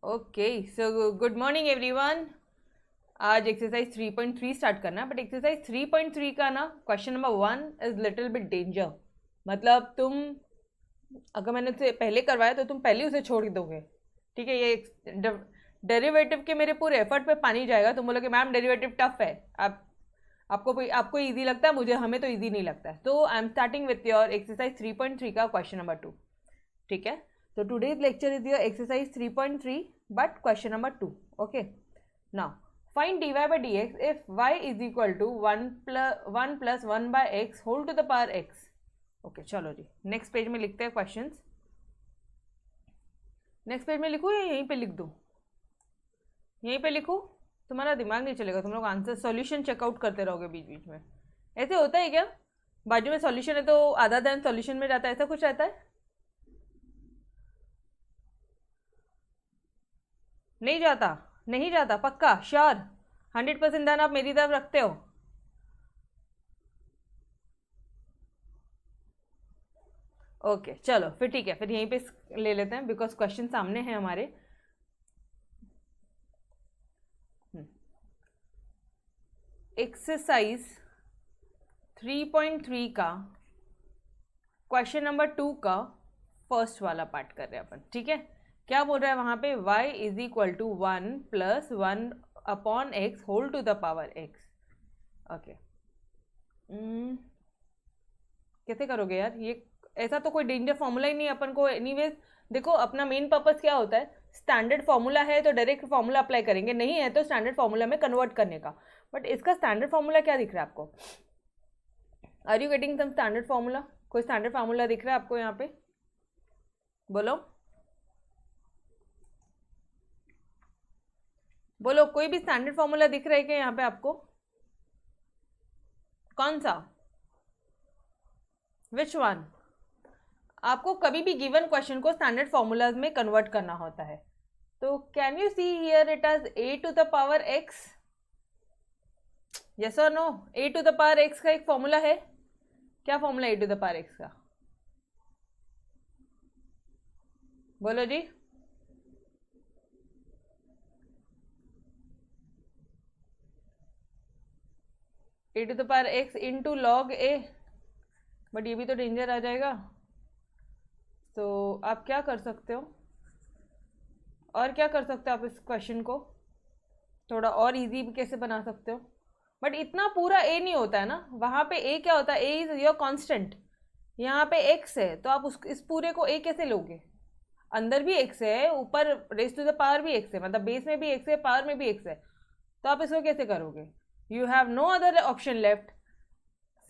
Okay so good morning everyone. आज exercise 3.3 start करना है, बट एक्सरसाइज 3.3 का ना question number 1 is little bit danger. मतलब तुम अगर मैंने उसे पहले करवाया तो तुम पहले उसे छोड़ दोगे। ठीक है, ये डेरिवेटिव के मेरे पूरे एफर्ट पे पानी जाएगा। तुम बोलोगे मैम डेरिवेटिव टफ है, आपको इजी लगता है, मुझे हमें तो इजी नहीं लगता है। तो I am starting with your exercise 3.3 का क्वेश्चन नंबर 2। ठीक है, so today's lecture is your exercise 3.3 but question number 2. Okay, now find dy by dx if y is equal to 1 plus 1 by x whole to the power x. Okay, चलो जी next page में लिखते हैं questions. Next page में लिखूँ या यहीं पे लिख दूँ? यहीं पे लिखूँ? तुम्हारा दिमाग नहीं चलेगा, तुम लोग आंसर सॉल्यूशन चेकआउट करते रहोगे बीच बीच में। ऐसे होता है क्या? बाजू में सॉल्यूशन है तो आधा ध्यान सॉल्यूशन में जाता है, ऐसा कुछ रहता है? नहीं जाता? नहीं जाता पक्का? श्योर? 100% ध्यान आप मेरी तरफ रखते हो? ओके चलो फिर ठीक है, फिर यहीं पे ले लेते हैं बिकॉज क्वेश्चन सामने है हमारे। एक्सरसाइज 3.3 का क्वेश्चन नंबर 2 का फर्स्ट वाला पार्ट कर रहे हैं अपन। ठीक है, क्या बोल रहा है वहाँ पे? y is equal to 1 plus 1 upon x whole to the power x. Okay, कैसे करोगे यार ये? ऐसा तो कोई डेंजर फॉर्मूला ही नहीं है अपन को। एनीवेज देखो, अपना मेन पर्पस क्या होता है? स्टैंडर्ड फॉर्मूला है तो डायरेक्ट फॉर्मूला अप्लाई करेंगे, नहीं है तो स्टैंडर्ड फॉर्मूला में कन्वर्ट करने का। बट इसका स्टैंडर्ड फॉर्मूला क्या दिख रहा है आपको? Are you getting some standard formula? कोई स्टैंडर्ड फॉर्मूला दिख रहा है आपको यहाँ पे? बोलो बोलो, कोई भी स्टैंडर्ड फॉर्मूला दिख रहा है क्या यहाँ पे आपको? कौन सा? Which one? आपको कभी भी गिवन क्वेश्चन को स्टैंडर्ड फॉर्मूलाज में कन्वर्ट करना होता है। तो can you see here it as a to the power x? Yes और no? a to the power x का एक फॉर्मूला है। क्या formula a to the power x का? बोलो जी। a to the power x into log a, but ये भी तो डेंजर आ जाएगा। तो आप क्या कर सकते हो, और क्या कर सकते हो आप इस क्वेश्चन को थोड़ा और इजी भी कैसे बना सकते हो? बट इतना पूरा ए नहीं होता है ना, वहाँ पे ए क्या होता है? ए इज योर कांस्टेंट, यहाँ पे एक्स है तो आप इस पूरे को ए कैसे लोगे? अंदर भी एक्स है, ऊपर रेस टू द पावर भी एक्स है, मतलब बेस में भी एक्स है, पावर में भी एक्स है, तो आप इसको कैसे करोगे? You have no other option left,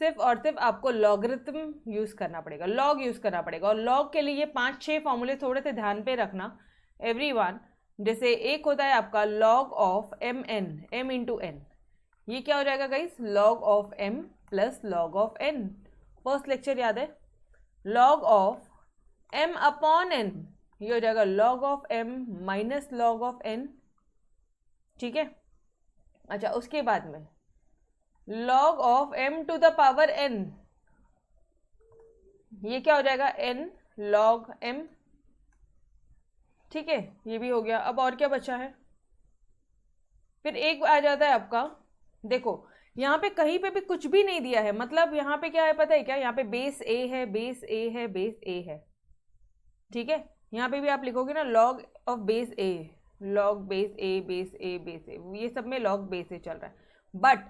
सिर्फ और सिर्फ आपको लॉगरिथम यूज करना पड़ेगा, लॉग यूज करना पड़ेगा। और लॉग के लिए ये 5-6 फॉर्मूले थोड़े से ध्यान पे रखना एवरीवन। जैसे एक होता है आपका log of M N, M into N, ये क्या हो जाएगा guys? Log of M plus log of N. First lecture याद है? Log of M upon N, ये हो जाएगा log of M minus log of N. ठीक है, अच्छा उसके बाद में log of m to the power n, ये क्या हो जाएगा? n log m। ठीक है, ये भी हो गया। अब और क्या बचा है? फिर एक आ जाता है आपका, देखो यहाँ पे कहीं पे भी कुछ भी नहीं दिया है, मतलब यहाँ पे क्या है पता है क्या? यहाँ पे बेस a है, बेस a है, बेस a है। ठीक है, यहाँ पे भी आप लिखोगे ना log of base a, log base a, base a, base a, ये सब में log बेस a चल रहा है। बट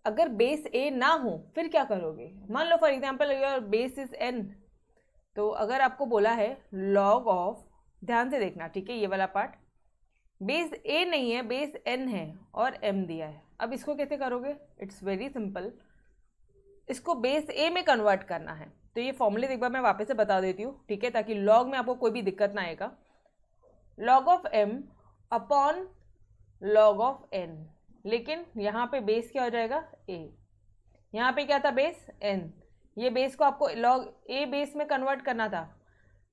अगर बेस ए ना हो फिर क्या करोगे? मान लो for example your base is n, तो अगर आपको बोला है लॉग ऑफ, ध्यान से देखना ठीक है ये वाला पार्ट, बेस ए नहीं है, बेस एन है और एम दिया है। अब इसको कैसे करोगे? इट्स वेरी सिंपल, इसको बेस ए में कन्वर्ट करना है। तो ये फॉर्मूले एक बार मैं वापस से बता देती हूँ, ठीक है, ताकि लॉग में आपको कोई भी दिक्कत ना आएगा। Log of M upon log of N, लेकिन यहाँ पे बेस क्या हो जाएगा? a, यहाँ पे क्या था? Base n। ये बेस को आपको log a बेस में कन्वर्ट करना था,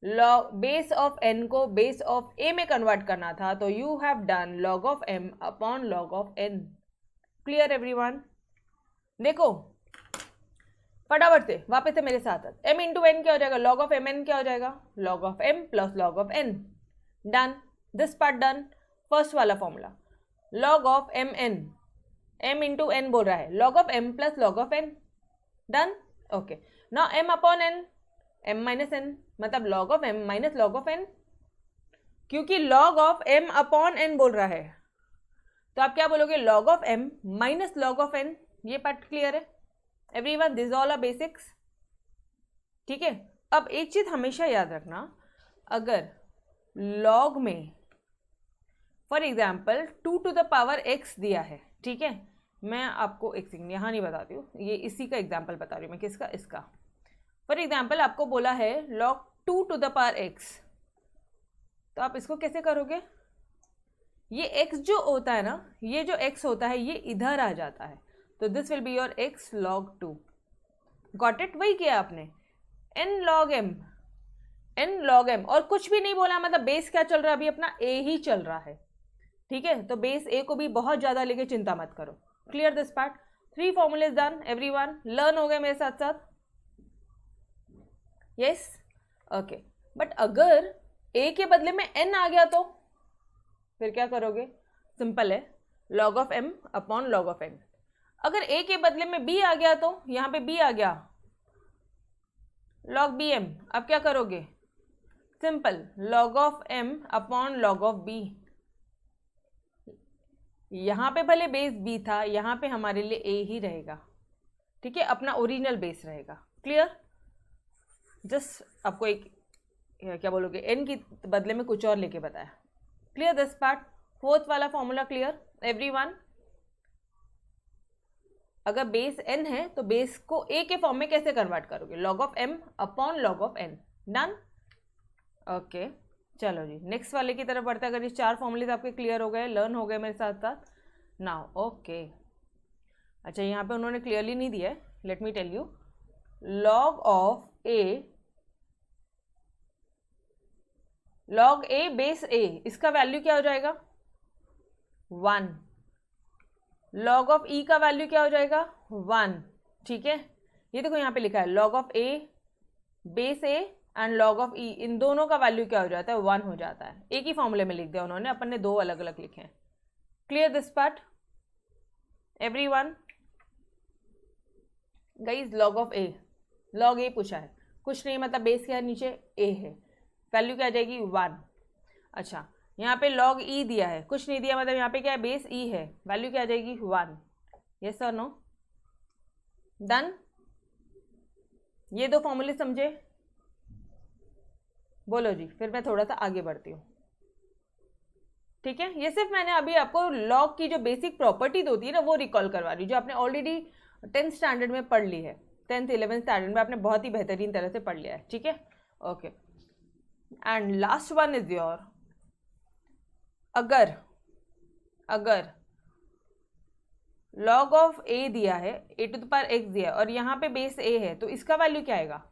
log बेस ऑफ n को बेस ऑफ a में कन्वर्ट करना था, तो you have done log of m upon log of n। Clear everyone? देखो फटाफट से वापस से मेरे साथ, m इंटू एन क्या हो जाएगा? log ऑफ mn क्या हो जाएगा? log of m plus log of n। Done. This part done. First वाला formula log of M n, m into n बोल रहा है, log of m plus log of n. Done. Okay, now m upon n, m minus n, मतलब log of m minus log of n. क्योंकि log of m upon n बोल रहा है तो आप क्या बोलोगे, log of m minus log of n. ये पार्ट क्लियर है everyone? This all our basics. ठीक है. अब एक चीज हमेशा याद रखना, अगर log में for example 2 to the power x दिया है, ठीक है, मैं आपको एक सेकंड यहाँ नहीं बताती हूँ, ये इसी का एग्जाम्पल बता रही हूँ मैं. किसका? इसका. फॉर एग्जाम्पल आपको बोला है log 2 to the power x, तो आप इसको कैसे करोगे? ये x जो होता है ना, ये जो x होता है ये इधर आ जाता है, तो this will be your x log 2. Got it? वही किया आपने. n log m, n log m, और कुछ भी नहीं बोला, मतलब बेस क्या चल रहा है अभी अपना? a ही चल रहा है. ठीक है, तो बेस a को भी बहुत ज़्यादा लेके चिंता मत करो. Clear this part? 3 formulas done everyone. Learn हो गए मेरे साथ साथ? यस. ओके. बट अगर a के बदले में n आ गया तो फिर क्या करोगे? सिंपल है, log of m upon log of n. अगर a के बदले में b आ गया तो यहाँ पे b आ गया, log bm. अब क्या करोगे? Simple, log of m upon log of b. यहाँ पे भले बेस b था, यहाँ पे हमारे लिए a ही रहेगा. ठीक है, अपना ओरिजिनल बेस रहेगा. क्लियर? जस्ट आपको एक क्या बोलोगे, n की बदले में कुछ और लेके बताया. Clear this part? फोर्थ वाला फॉर्मूला क्लियर एवरीवन? अगर बेस n है तो बेस को a के फॉर्म में कैसे कन्वर्ट करोगे? log of m upon log of n. Done. Okay, चलो जी नेक्स्ट वाले की तरफ बढ़ते हैं. अगर ये 4 फॉर्मूलेज आपके क्लियर हो गए, लर्न हो गए मेरे साथ साथ. Now okay. अच्छा, यहाँ पे उन्होंने क्लियरली नहीं दिया है, let me tell you. log of a base a, इसका वैल्यू क्या हो जाएगा? 1. log ऑफ e का वैल्यू क्या हो जाएगा? 1. ठीक है, ये देखो यहाँ पे लिखा है log of a base a and log of e, इन दोनों का वैल्यू क्या हो जाता है? 1 हो जाता है. एक ही फॉर्मूले में लिख दिया उन्होंने, अपन ने 2 अलग अलग लिखे हैं. Clear this part everyone? Guys log of a, log a पूछा है, कुछ नहीं, मतलब बेस क्या है? नीचे a है, वैल्यू क्या आ जाएगी? 1. अच्छा, यहाँ पे log e दिया है, कुछ नहीं दिया, मतलब यहाँ पे क्या है? बेस e है, वैल्यू क्या आ जाएगी? 1. यस और नो? डन. ये 2 फॉर्मूले समझे? बोलो जी, फिर मैं थोड़ा सा आगे बढ़ती हूँ. ठीक है, ये सिर्फ मैंने अभी आपको log की जो बेसिक प्रॉपर्टीज होती है ना वो रिकॉल करवा रही, जो आपने ऑलरेडी 10th स्टैंडर्ड में पढ़ ली है. 10th 11th स्टैंडर्ड में आपने बहुत ही बेहतरीन तरह से पढ़ लिया है. ठीक है, okay. And last one is your, अगर log ऑफ a दिया है, a to the power x दिया है, और यहाँ पे बेस a है, तो इसका वैल्यू क्या आएगा?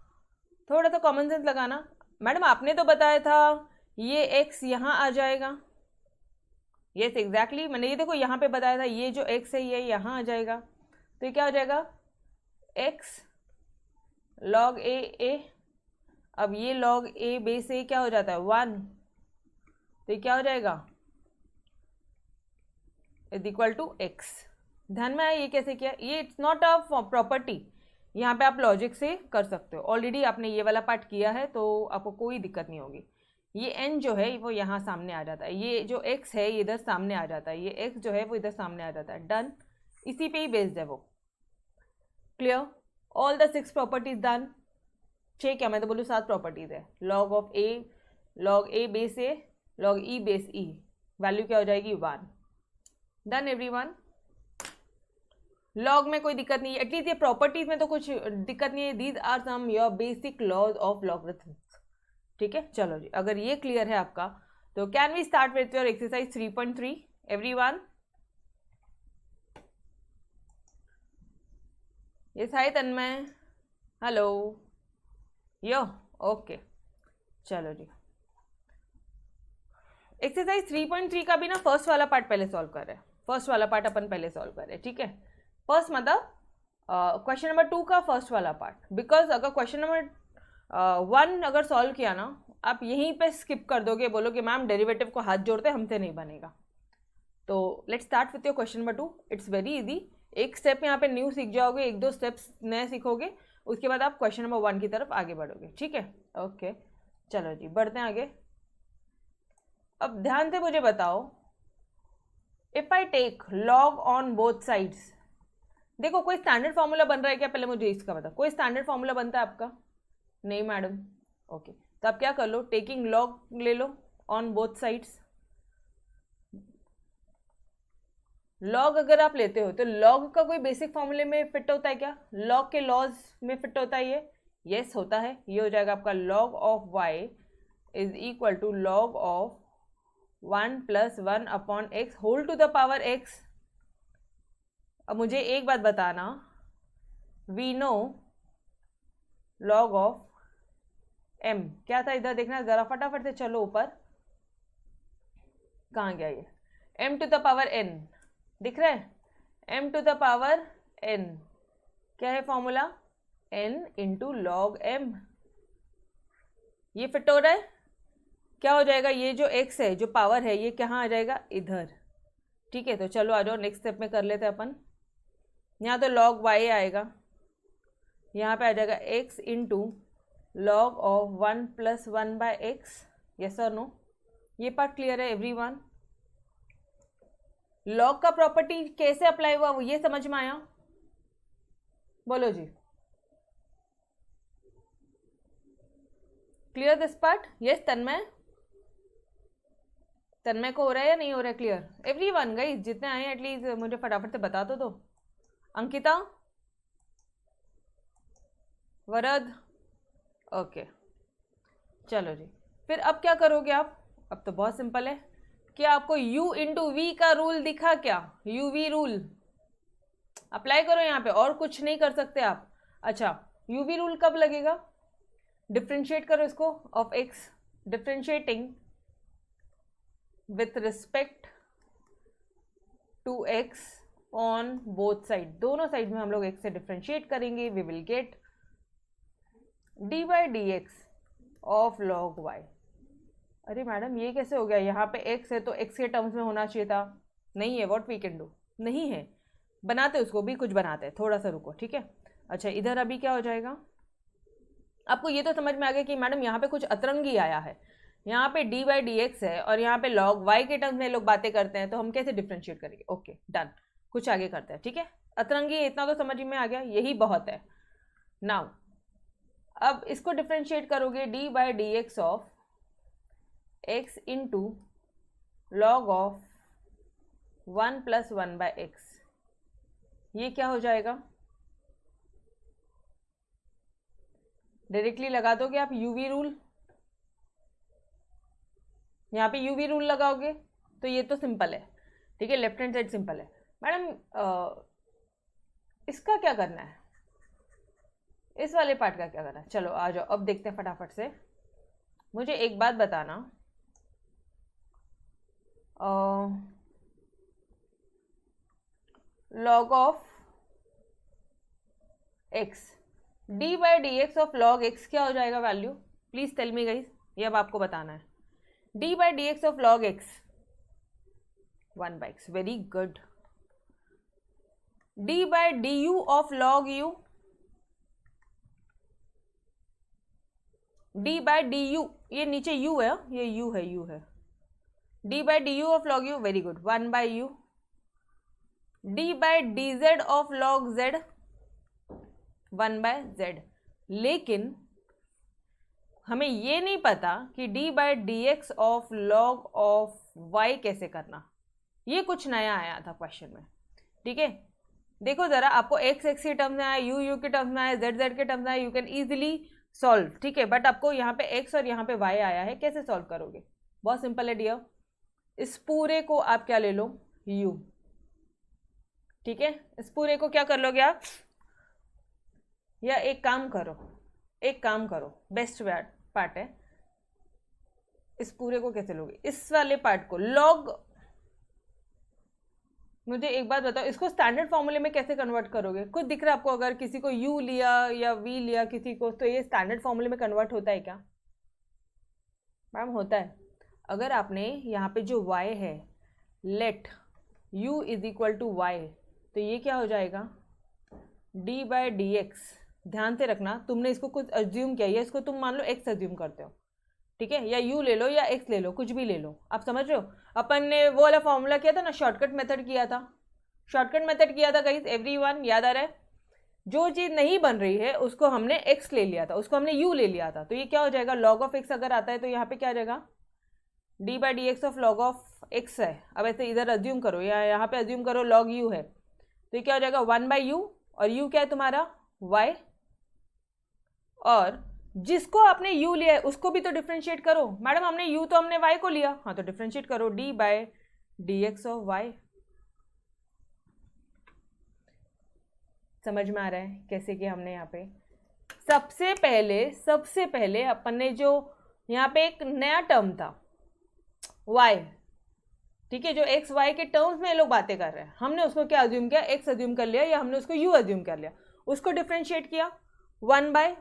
थोड़ा सा कॉमन सेंस लगाना. मैडम आपने तो बताया था ये x यहाँ आ जाएगा. यस एग्जैक्टली, मैंने ये देखो यहाँ पे बताया था ये जो x है ये यहाँ आ जाएगा, तो ये क्या हो जाएगा? x log a. अब ये log a बेस a क्या हो जाता है? 1. तो ये क्या हो जाएगा? Is equal to x. ध्यान में आया ये कैसे किया? ये इट्स नॉट अ प्रॉपर्टी, यहाँ पे आप लॉजिक से कर सकते हो. ऑलरेडी आपने ये वाला पार्ट किया है तो आपको कोई दिक्कत नहीं होगी. ये n जो है वो यहाँ सामने आ जाता है, ये जो x है ये इधर सामने आ जाता है, ये x जो है वो इधर सामने आ जाता है. डन. इसी पे ही बेस्ड है वो. Clear? All the 6 properties done. 6 क्या, मैं तो बोलूँ 7 प्रॉपर्टीज है. log of a, log a base a, log e base e, value क्या हो जाएगी? 1. Done everyone? लॉग में कोई दिक्कत नहीं है, एटलीस्ट ये प्रॉपर्टीज में तो कुछ दिक्कत नहीं है. These are some your basic laws of logarithms. ठीक है, चलो जी, अगर ये क्लियर है आपका तो can we start with your exercise 3.3 everyone? Yes, hi Tanmay, hello, yo, okay. चलो जी, एक्सरसाइज 3.3 का भी ना फर्स्ट वाला पार्ट पहले सॉल्व कर रहे हैं. फर्स्ट वाला पार्ट अपन पहले सॉल्व कर रहे हैं. ठीक है, फर्स्ट मतलब क्वेश्चन नंबर 2 का फर्स्ट वाला पार्ट. बिकॉज अगर क्वेश्चन नंबर 1 अगर सॉल्व किया ना आप यहीं पे स्किप कर दोगे, बोलो कि मैम डेरिवेटिव को हाथ जोड़ते हमसे नहीं बनेगा। तो let's start with your question number 2। It's very easy. एक स्टेप यहाँ पे न्यू सीख जाओगे, एक दो स्टेप्स नए सीखोगे, उसके बाद आप क्वेश्चन नंबर 1 की तरफ आगे बढ़ोगे, ठीक है। ओके चलो जी बढ़ते हैं आगे। अब ध्यान से मुझे बताओ, if I take log on both sides, देखो कोई स्टैंडर्ड फॉर्मूला बन रहा है क्या, पहले मुझे इसका बताओ, कोई स्टैंडर्ड फॉर्मूला बनता है आपका? नहीं मैडम। ओके तो आप क्या कर लो, टेकिंग लॉग ले लो ऑन बोथ साइड्स। लॉग अगर आप लेते हो तो लॉग का कोई बेसिक फॉर्मूले में फिट होता है क्या, लॉग के लॉज में फिट होता है ये? यस होता है। ये हो जाएगा आपका log of y is equal to log of 1 + 1 upon x whole to the power x। अब मुझे एक बात बताना, we know log of m क्या था, इधर देखना जरा फटाफट से, चलो ऊपर कहाँ गया ये, m to the power n दिख रहा है, m to the power n क्या है formula, n into log m। ये फिट हो रहा है, क्या हो जाएगा, ये जो x है जो पावर है ये कहाँ आ जाएगा, इधर, ठीक है। तो चलो आ जाओ नेक्स्ट स्टेप में कर लेते हैं अपन। यहाँ तो log y आएगा, यहाँ पे आ जाएगा x into log of 1 + 1/x। Yes और नो, ये पार्ट क्लियर है एवरीवन? लॉग का प्रॉपर्टी कैसे अप्लाई हुआ वो ये समझ में आया? बोलो जी, क्लियर दिस पार्ट? यस तन्मय, तन्मय को हो रहा है या नहीं हो रहा है क्लियर? एवरीवन गाइस जितने आए हैं एटलीस्ट मुझे फटाफट से बता दो। अंकिता, वरद, ओके चलो जी। फिर अब क्या करोगे आप? अब तो बहुत सिंपल है। क्या आपको u इंटू वी का रूल दिखा क्या, uv रूल अप्लाई करो यहाँ पे, और कुछ नहीं कर सकते आप। अच्छा uv रूल कब लगेगा, डिफ्रेंशिएट करो इसको of x, differentiating with respect to x on both side, दोनों साइड में हम लोग x से डिफ्रेंशिएट करेंगे, we will get d/dx of log y। अरे मैडम ये कैसे हो गया, यहाँ पे x है तो x के टर्म्स में होना चाहिए था, नहीं है, व्हाट वी कैन डू, नहीं है, बनाते उसको भी, कुछ बनाते हैं, थोड़ा सा रुको, ठीक है। अच्छा इधर अभी क्या हो जाएगा, आपको ये तो समझ में आ गया कि मैडम यहाँ पे कुछ अतरंगी आया है, यहाँ पे d/dx है और यहाँ पे log y के टर्म्स में लोग बातें करते हैं, तो हम कैसे डिफ्रेंशिएट करेंगे? ओके डन, कुछ आगे करते हैं, ठीक है। अतरंगी इतना तो समझ में आ गया, यही बहुत है। नाउ अब इसको डिफ्रेंशिएट करोगे d/dx of x into log of 1 + 1/x, ये क्या हो जाएगा, डायरेक्टली लगा दोगे आप uv रूल, यहाँ पे uv रूल लगाओगे तो ये तो सिंपल है, ठीक है, लेफ्ट हैंड साइड सिंपल है। मैडम इसका क्या करना है, इस वाले पार्ट का क्या करना है? चलो आ जाओ अब देखते हैं फटाफट से। मुझे एक बात बताना, log of x, d/dx of log x क्या हो जाएगा value, please tell me guys, ये अब आपको बताना है। d/dx of log x 1/x, very good. d/du of log u, d/du, ये नीचे u है, ये u है, d/du of log u, very good, 1/u। d/dz of log z 1/z। लेकिन हमें ये नहीं पता कि d/dx of log of y कैसे करना, ये कुछ नया आया था क्वेश्चन में, ठीक है। देखो जरा, आपको x के टर्म्स में आया, u के टर्म्स में आया, z के टर्म्स में आया, यू कैन इजीली सॉल्व, ठीक है। बट आपको यहाँ पे x और यहाँ पे y आया है, कैसे सॉल्व करोगे? बहुत सिंपल है डियर, इस पूरे को आप क्या ले लो, u, ठीक है। इस पूरे को क्या कर लोगे आप, या एक काम करो, बेस्ट पार्ट है, इस पूरे को कैसे लोगे, इस वाले पार्ट को log, मुझे एक बात बताओ, इसको स्टैंडर्ड फॉर्मूले में कैसे कन्वर्ट करोगे? कुछ दिख रहा है आपको, अगर किसी को u लिया या v लिया किसी को, तो ये स्टैंडर्ड फॉर्मूले में कन्वर्ट होता है क्या? मैम होता है, अगर आपने यहाँ पे जो y है let u is equal to y, तो ये क्या हो जाएगा d बाय डी एक्स। ध्यान से रखना, तुमने इसको कुछ अज्यूम किया है, इसको तुम मान लो x अज्यूम करते हो, ठीक है, या u ले लो या x ले लो, कुछ भी ले लो, आप समझ रहे हो। अपन ने वो वाला फॉर्मूला किया था ना, शॉर्टकट मेथड किया था, शॉर्टकट मेथड किया था गाइस, एवरीवन याद आ रहा है। जो चीज़ नहीं बन रही है उसको हमने x ले लिया था, उसको हमने u ले लिया था, तो ये क्या हो जाएगा लॉग ऑफ x अगर आता है तो यहाँ पे क्या आ जाएगा d by d x of log of x है। अब ऐसे इधर अज्यूम करो या यहाँ पे अज्यूम करो लॉग u है, तो ये क्या हो जाएगा 1 बाई यू, और u क्या है तुम्हारा y, और जिसको आपने u लिया है उसको भी तो डिफ्रेंशिएट करो। मैडम हमने u तो हमने y को लिया, हाँ तो डिफ्रेंशिएट करो d by d x of y. समझ में आ रहा है कैसे कि हमने यहाँ पे सबसे पहले अपन ने जो यहाँ पे एक नया टर्म था y, ठीक है, जो x y के टर्म्स में ये लोग बातें कर रहे हैं, हमने उसको क्या अज्यूम किया x अज्यूम कर लिया, या हमने उसको u अज्यूम कर लिया, उसको डिफ्रेंशिएट किया 1 बाय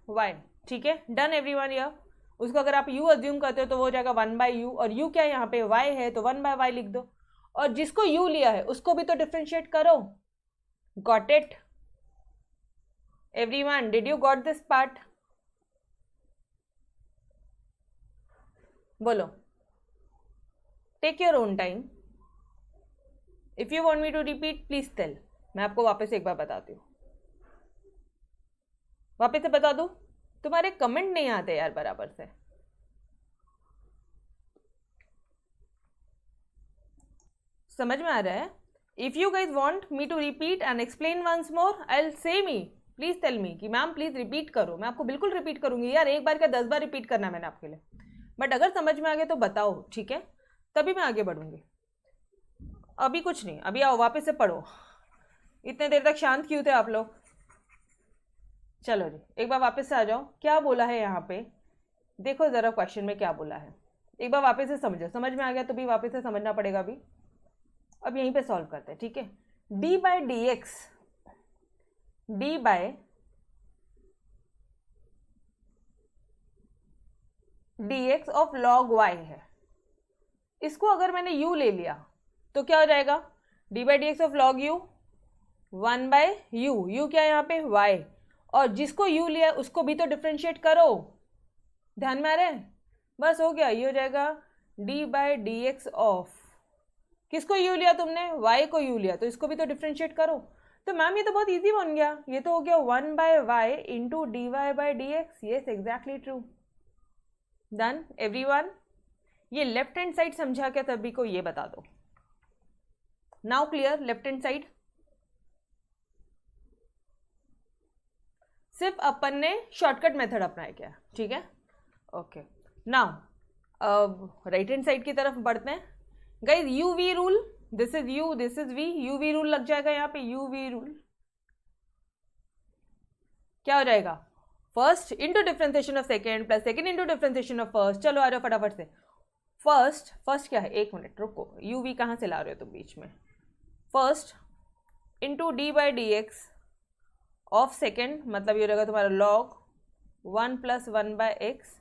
वाई, ठीक है, डन एवरीवन। या उसको अगर आप u अज्यूम करते हो तो वो हो जाएगा 1 बाय यू, और u क्या है यहाँ पे y है तो 1 बाय वाई लिख दो, और जिसको u लिया है उसको भी तो डिफ्रेंशिएट करो। Got it everyone, did you got this part? बोलो, take your own time, if you want me to repeat please tell. मैं आपको वापस एक बार बताती हूँ, वापस से बता दूं, तुम्हारे कमेंट नहीं आते यार बराबर से। समझ में आ रहा है? If you guys want me to repeat and explain once more I will say me, please tell मी कि मैम प्लीज रिपीट करो, मैं आपको बिल्कुल रिपीट करूंगी यार, एक बार क्या 10 बार रिपीट करना मैंने आपके लिए, बट अगर समझ में आ गया तो बताओ, ठीक है, तभी मैं आगे बढ़ूंगी। अभी कुछ नहीं, अभी आओ वापस से पढ़ो, इतने देर तक शांत क्यों थे आप लोग? चलो जी एक बार वापस से आ जाओ, क्या बोला है यहाँ पे देखो जरा, क्वेश्चन में क्या बोला है एक बार वापस से समझो, समझ में आ गया तो भी वापस से समझना पड़ेगा अभी। अब यहीं पे सॉल्व करते हैं, ठीक है, d by d x of log y है, इसको अगर मैंने u ले लिया तो क्या हो जाएगा d by d x of log u 1 by u क्या है यहाँ पे y, और जिसको u लिया उसको भी तो डिफ्रेंशिएट करो। ध्यान में आ रहा है? बस हो गया, ये हो जाएगा d by d x of, किसको u लिया तुमने y को u लिया, तो इसको भी तो डिफ्रेंशिएट करो। तो मैम ये तो बहुत इजी बन गया, ये तो हो गया 1 by y into d y by d x. Yes exactly true, done everyone. ये लेफ्ट हैंड साइड समझा क्या सभी को, ये बता दो। Now clear left hand side? सिर्फ अपन ने शॉर्टकट मेथड अपनाया क्या, ठीक है, ओके। नाउ अब राइट हैंड साइड की तरफ बढ़ते हैं guys. U v rule, this is u this is v, u v rule लग जाएगा यहाँ पे, यू वी रूल क्या हो जाएगा first into differentiation of second plus second into differentiation of first. चलो आ जाओ फटाफट से, फर्स्ट क्या है, एक मिनट रुको, यू वी कहाँ से ला रहे हो तुम बीच में, first into d by d x of second, मतलब ये रहेगा तुम्हारा log 1 plus 1 by x,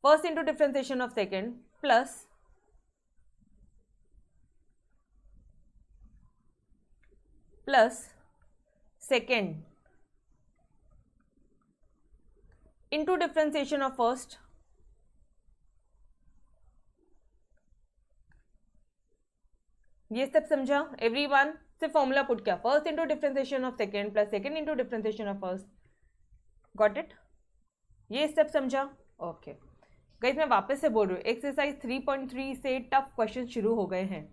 first into differentiation of second plus second into differentiation of first. ये स्टेप समझा एवरीवन? सिर्फ फॉर्मूला पुट किया, first into differentiation of second plus second into differentiation of first. Got it? ये step समझा? Okay guys, मैं वापस से बोल रही हूँ, एक्सरसाइज 3.3 से टफ क्वेश्चन शुरू हो गए हैं,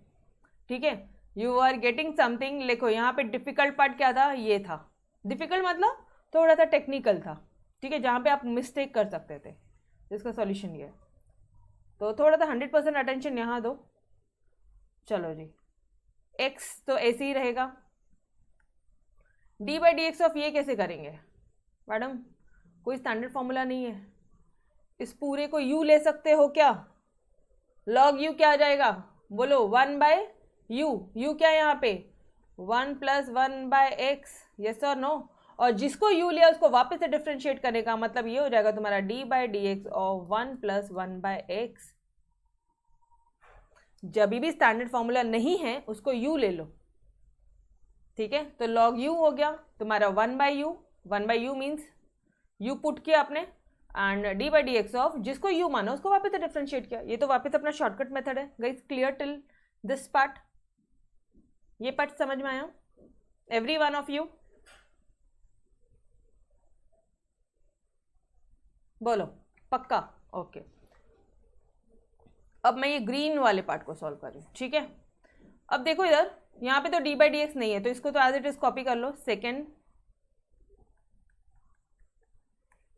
ठीक है, यू आर गेटिंग समथिंग। लिखो यहाँ पे डिफिकल्ट पार्ट क्या था, ये था डिफिकल्ट, मतलब थोड़ा सा टेक्निकल था, ठीक है, जहाँ पे आप मिस्टेक कर सकते थे, इसका सॉल्यूशन ये, तो थोड़ा सा 100% अटेंशन यहाँ दो। चलो जी, x तो ऐसे ही रहेगा, d by d x of ये कैसे करेंगे मैडम, कोई स्टैंडर्ड फॉर्मूला नहीं है, इस पूरे को u ले सकते हो क्या, log u क्या आ जाएगा बोलो, 1 बाय u, u क्या है यहाँ पे 1 प्लस 1 बाय एक्स, यस और नो, और जिसको u लिया उसको वापस से डिफ्रेंशिएट करने का मतलब ये हो जाएगा तुम्हारा d/dx ऑफ 1 + 1/x। जब भी स्टैंडर्ड फॉर्मूला नहीं है उसको u ले लो, ठीक है। तो log u हो गया तुम्हारा 1/u, 1/u means u put किया आपने, एंड d/dx ऑफ जिसको u माना उसको वापस से डिफ्रेंशिएट किया। ये तो वापस अपना शॉर्टकट मेथड है guys. Clear till this part? ये पार्ट समझ में आया एवरी वन ऑफ यू? बोलो पक्का? ओके। अब मैं ये ग्रीन वाले पार्ट को सॉल्व कर रही हूँ, ठीक है। अब देखो इधर, यहाँ पे तो d/dx नहीं है तो इसको तो एज इट इज कॉपी कर लो। Second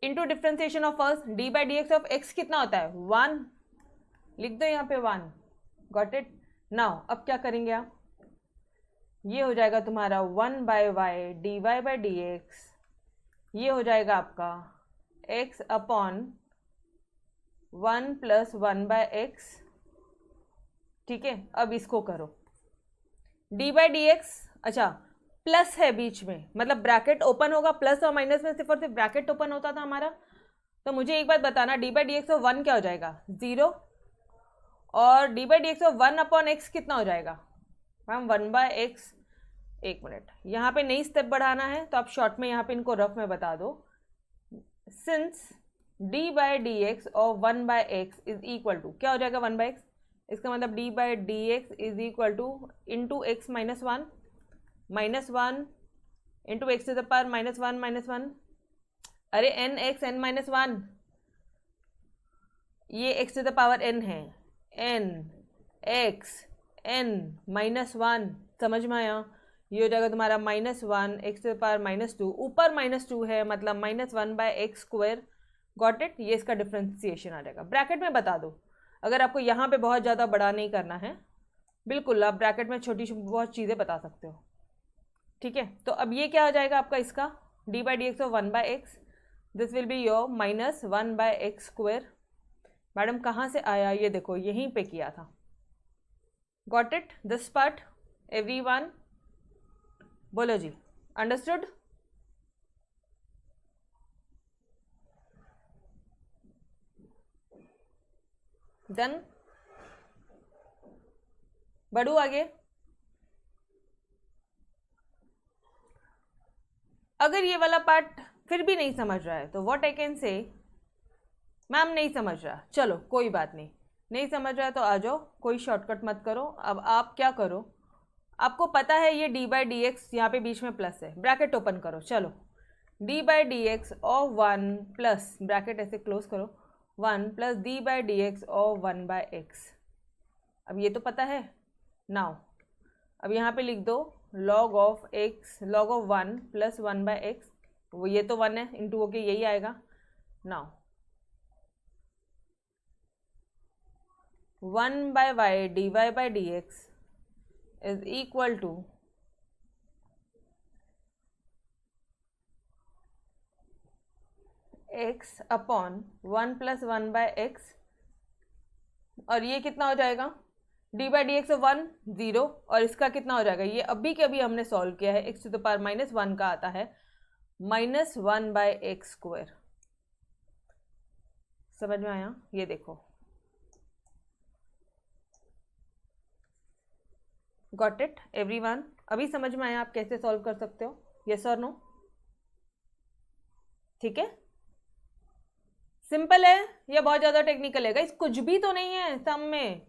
into differentiation of first, d/dx of x कितना होता है 1, लिख दो यहाँ पे 1। Got it? नाउ अब क्या करेंगे आप, ये हो जाएगा तुम्हारा 1/y dy/dx, ये हो जाएगा आपका x अपॉन 1 + 1/x, ठीक है। अब इसको करो d/dx, अच्छा प्लस है बीच में, मतलब ब्रैकेट ओपन होगा, प्लस और माइनस में सिर्फ और सिर्फ ब्रैकेट ओपन होता था हमारा। तो मुझे एक बात बताना, d/dx ऑफ 1 क्या हो जाएगा 0, और d/dx ऑफ 1/x कितना हो जाएगा मैम 1/x। एक मिनट, यहाँ पे नई स्टेप बढ़ाना है तो आप शॉर्ट में यहाँ पे इनको रफ में बता दो। Since d/dx of 1/x is equal to क्या हो जाएगा 1/x, इसका मतलब d/dx is equal to into x -1 -1 into x⁻⁻1 -1, अरे nx n -1, ये x⁻n है, n x n -1, समझ में आया? ये हो जाएगा तुम्हारा -1 x⁻2, ऊपर -2 है मतलब -1/x²। Got it? ये इसका डिफ्रेंसिएशन आ जाएगा। ब्रैकेट में बता दो, अगर आपको यहाँ पे बहुत ज़्यादा बड़ा नहीं करना है, बिल्कुल आप ब्रैकेट में छोटी बहुत चीज़ें बता सकते हो, ठीक है। तो अब ये क्या हो जाएगा आपका इसका d/dx of 1/x, this will be your -1/x²। Madam कहाँ से आया, ये देखो यहीं पे किया था। Got it this part everyone? बोलो जी, अंडरस्टूड? डन? बढ़ू आगे? अगर ये वाला पार्ट फिर भी नहीं समझ रहा है तो what I can say, ma'am नहीं समझ रहा, चलो कोई बात नहीं, नहीं समझ रहा है तो आ जाओ, कोई शॉर्टकट मत करो। अब आप क्या करो, आपको पता है ये d/dx यहाँ पे बीच में प्लस है, ब्रैकेट ओपन करो, चलो d/dx ऑफ 1 प्लस ब्रैकेट ऐसे क्लोज करो 1 + d/dx ऑफ 1/x। अब ये तो पता है। नाउ अब यहाँ पे लिख दो log ऑफ 1 + 1/x, वो ये तो 1 है, इंटू होके यही आएगा। Now 1/y dy/dx is equal to x upon 1 + 1/x, और ये कितना हो जाएगा d/dx ऑफ 1 0, और इसका कितना हो जाएगा, ये अभी के अभी हमने सॉल्व किया है, x⁻⁻1 का आता है -1/x²। समझ में आया? ये देखो, गॉट इट एवरीवन? अभी समझ में आया आप कैसे सॉल्व कर सकते हो, यस और नो? ठीक है, सिंपल है या बहुत ज्यादा टेक्निकल है गाइस? कुछ भी तो नहीं है सम में,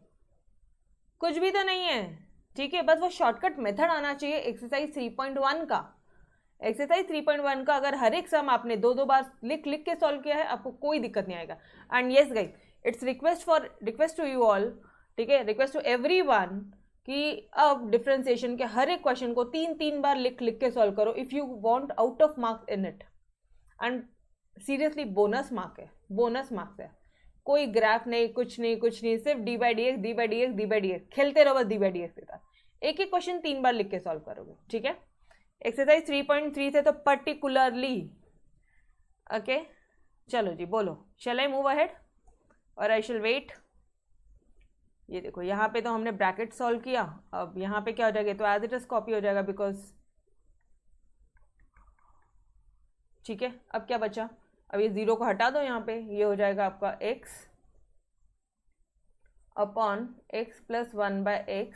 कुछ भी तो नहीं है, ठीक है। बस वो शॉर्टकट मेथड आना चाहिए एक्सरसाइज 3.1 का। एक्सरसाइज 3.1 का अगर हर एक सम आपने 2-2 बार लिख के सॉल्व किया है, आपको कोई दिक्कत नहीं आएगा। And yes guys, it's request to you all, ठीक है, रिक्वेस्ट टू एवरीवन कि अब डिफरेंशिएशन के हर एक क्वेश्चन को 3-3 बार लिख के सॉल्व करो if you want out of marks in it. And seriously bonus mark है, बोनस मार्क्स है, कोई ग्राफ नहीं, कुछ नहीं, सिर्फ d/dx खेलते रहो बस d/dx के साथ। एक एक क्वेश्चन 3 बार लिख के सॉल्व करोगे, ठीक है। एक्सरसाइज 3.3 से तो पर्टिकुलरली, ओके। चलो जी बोलो, शैल आई मूव अहेड और आई शैल वेट? ये देखो यहाँ पे तो हमने ब्रैकेट सॉल्व किया, अब यहाँ पे क्या हो जाएगा, तो एज इट इज कॉपी हो जाएगा, बिकॉज ठीक है, अब क्या बचा, अब ये 0 को हटा दो यहाँ पे, ये हो जाएगा आपका x upon x plus 1/x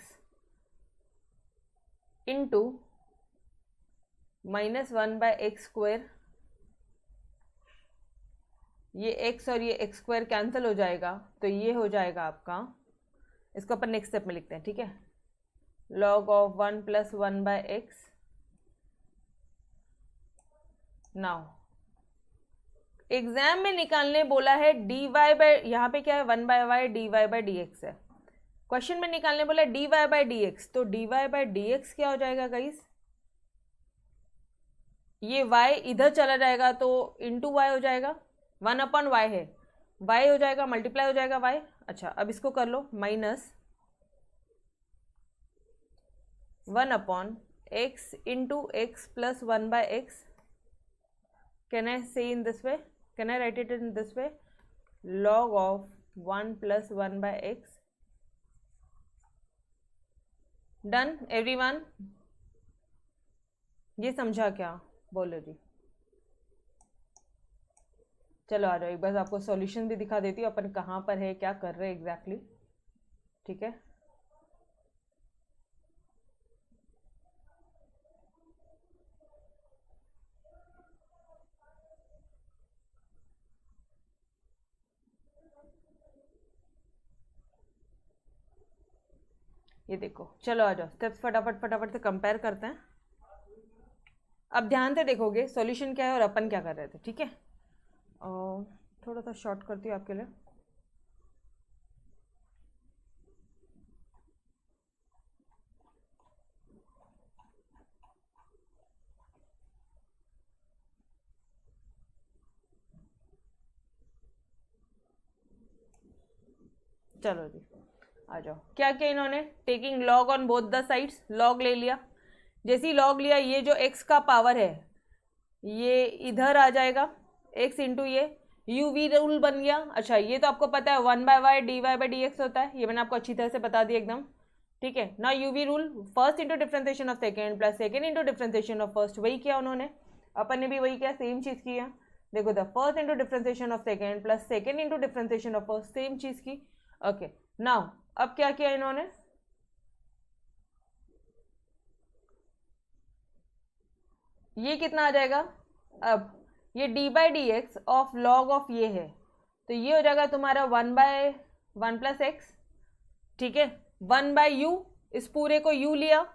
into -1/x²। ये x और ये x² कैंसिल हो जाएगा, तो ये हो जाएगा आपका, इसको अपन नेक्स्ट स्टेप में लिखते हैं, ठीक है, log of 1 plus 1/x। Now exam में निकालने बोला है dy बाय, यहाँ पे क्या है 1/y dy/dx है, क्वेश्चन में निकालने बोला है dy/dx, तो dy/dx क्या हो जाएगा गाइस, ये y इधर चला जाएगा तो इंटू y हो जाएगा, 1/y है, y हो जाएगा मल्टीप्लाई हो जाएगा y। अच्छा अब इसको कर लो, -1/x into x plus 1/x। Can I say in this way? Can I write it in this way? Log of 1 plus 1/x. Done everyone? ये समझा क्या, बोलो जी। चलो आ जाओ, एक बार आपको सॉल्यूशन भी दिखा देती हूँ अपन कहाँ पर है, क्या कर रहे हैं एग्जैक्टली, ठीक है। ये देखो, चलो आ जाओ, स्टेप्स फटाफट फटाफट से कंपेयर करते हैं। अब ध्यान से देखोगे सॉल्यूशन क्या है और अपन क्या कर रहे थे, ठीक है। थोड़ा सा शॉर्ट करती हूँ आपके लिए। चलो जी आ जाओ, क्या किया इन्होंने, taking log on both the sides, log ले लिया, जैसे ही लॉग लिया ये जो x का पावर है ये इधर आ जाएगा, x इंटू ये uv रूल बन गया। अच्छा ये तो आपको पता है 1/y dy/dx होता है, ये मैंने आपको अच्छी तरह से बता दिया एकदम, ठीक है ना। uv rule first into differentiation of second plus second into differentiation of first, वही किया उन्होंने, अपन ने भी वही किया, सेम चीज़ किया। देखो the first into differentiation of second plus second into differentiation of first, same चीज़ की। ओके नाउ अब क्या किया इन्होंने, ये कितना आ जाएगा, अब ये d/dx ऑफ लॉग ऑफ ये है, तो ये हो जाएगा तुम्हारा 1/1 प्लस एक्स, ठीक है, 1/u, इस पूरे को u लिया,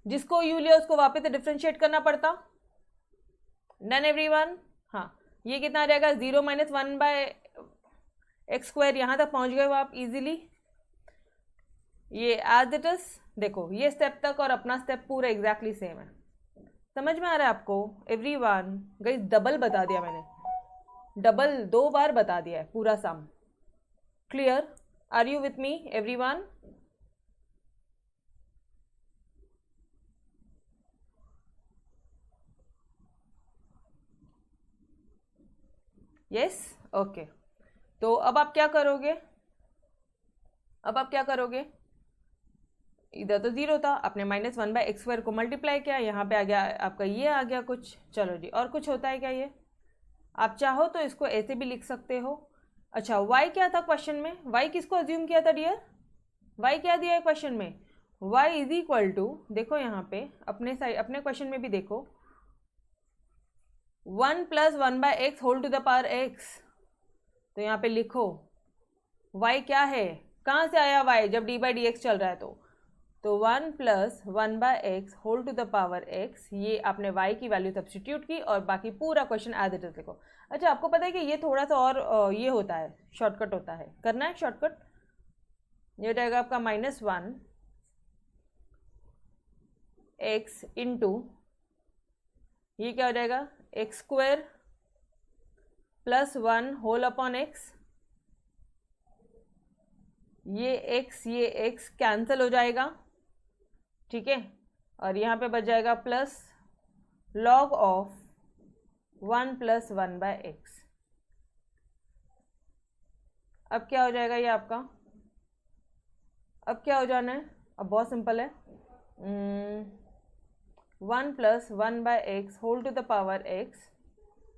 जिसको u लिया उसको वापस से डिफ्रेंशिएट करना पड़ता। Done everyone. हाँ ये कितना आ जाएगा 0 - 1/x², यहाँ तक पहुँच गए हो आप इजीली। ये एज इट इज देखो, ये स्टेप तक और अपना स्टेप पूरा एग्जैक्टली सेम है, समझ में आ रहा है आपको एवरीवन। गाइस डबल बता दिया मैंने, डबल 2 बार बता दिया है पूरा sum, clear, are you with me everyone. Yes okay, तो अब आप क्या करोगे, अब आप क्या करोगे, इधर तो 0 था, आपने -1/x² को मल्टीप्लाई किया, यहाँ पे आ गया आपका ये आ गया कुछ। चलो जी, और कुछ होता है क्या, ये आप चाहो तो इसको ऐसे भी लिख सकते हो। अच्छा y क्या था क्वेश्चन में, y किसको अज्यूम किया था डियर, y क्या दिया है क्वेश्चन में, y इज इक्वल टू, देखो यहाँ पे अपने साइड अपने क्वेश्चन में भी देखो 1 + 1/x whole to the power x, तो यहाँ पे लिखो y क्या है, कहाँ से आया y, जब d/dx चल रहा है तो 1 + 1/x whole to the power x, ये आपने y की वैल्यू सब्स्टिट्यूट की और बाकी पूरा क्वेश्चन एज इट इज लिखो। अच्छा आपको पता है कि ये थोड़ा सा और ये होता है, शॉर्टकट होता है, करना है शॉर्टकट, ये हो जाएगा आपका -1x इंटू ये क्या हो जाएगा x² + 1 होल अपॉन x, ये x कैंसिल हो जाएगा, ठीक है, और यहाँ पे बच जाएगा प्लस log ऑफ 1 + 1/x। अब क्या हो जाएगा ये आपका, अब क्या हो जाना है, अब बहुत सिंपल है, 1 + 1/x whole to the power x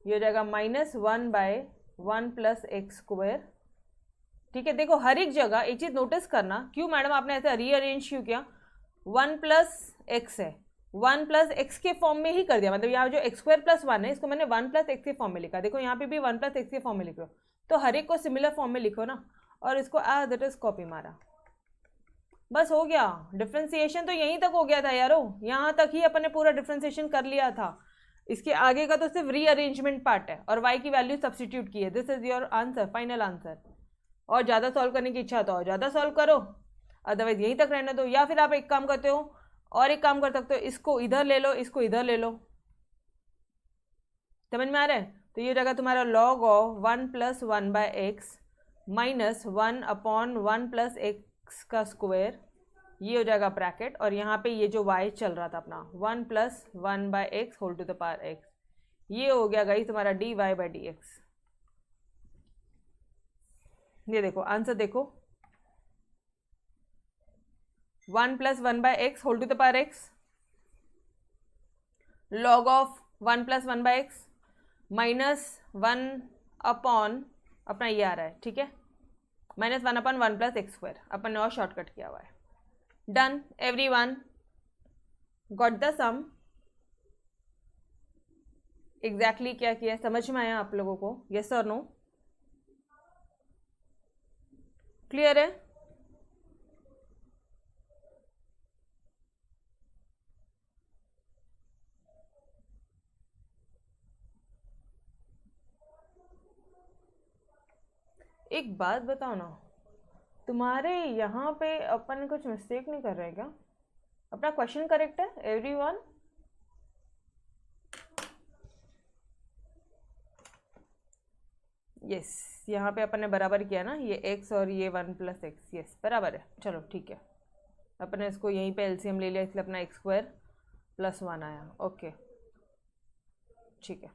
ये हो जाएगा -1/1 + x स्क्वायर। ठीक है, देखो हर एक जगह एक चीज नोटिस करना, क्यों मैडम आपने ऐसा रीअरेंज क्यों किया, 1 + x है, 1 + x के फॉर्म में ही कर दिया, मतलब यहाँ जो x² + 1 है इसको मैंने 1 + x के फॉर्म में लिखा। देखो यहाँ पे भी 1 + x के फॉर्म में लिख रहे हो, तो हर एक को सिमिलर फॉर्म में लिखो ना, और इसको एज इट इज कॉपी मारा, बस हो गया। डिफ्रेंसिएशन तो यहीं तक हो गया था यारो, यहाँ तक ही अपन ने पूरा डिफ्रेंसिएशन कर लिया था। इसके आगे का तो सिर्फ रीअरेंजमेंट पार्ट है और y की वैल्यू सब्सटीट्यूट की है। This is your answer, final answer. और ज़्यादा सॉल्व करने की इच्छा तो और ज़्यादा सॉल्व करो, अदरवाइज यहीं तक रहने दो। या फिर आप एक काम करते हो, और एक काम कर सकते हो, इसको इधर ले लो, इसको इधर ले लो। समझ में आ रहा है? तो ये जगह तुम्हारा log ऑफ 1 + 1/x -1/1 + x का स्क्वायर, ये हो जाएगा ब्रैकेट, और यहाँ पे ये जो y चल रहा था अपना 1 + 1/x whole to the power x, ये हो गया गाइस तुम्हारा dy/dx। ये देखो आंसर देखो, 1 + 1/x whole to the power x, log of 1 + 1/x -1 upon अपना ये आ रहा है, ठीक है, -1/1 + x² अपन ने और शॉर्टकट किया हुआ है। Done, everyone got the sum. Exactly क्या किया, समझ में आया आप लोगों को? यस और नो? क्लियर है? एक बात बताओ ना, तुम्हारे यहाँ पे अपन कुछ मिस्टेक नहीं कर रहे क्या? अपना क्वेश्चन करेक्ट है एवरीवन? यस, यहाँ पे अपन ने बराबर किया ना, ये x और ये 1 + x, यस बराबर है। चलो ठीक है, अपन ने इसको यहीं पे एलसीएम ले लिया, इसलिए अपना x² + 1 आया। ओके ठीक है,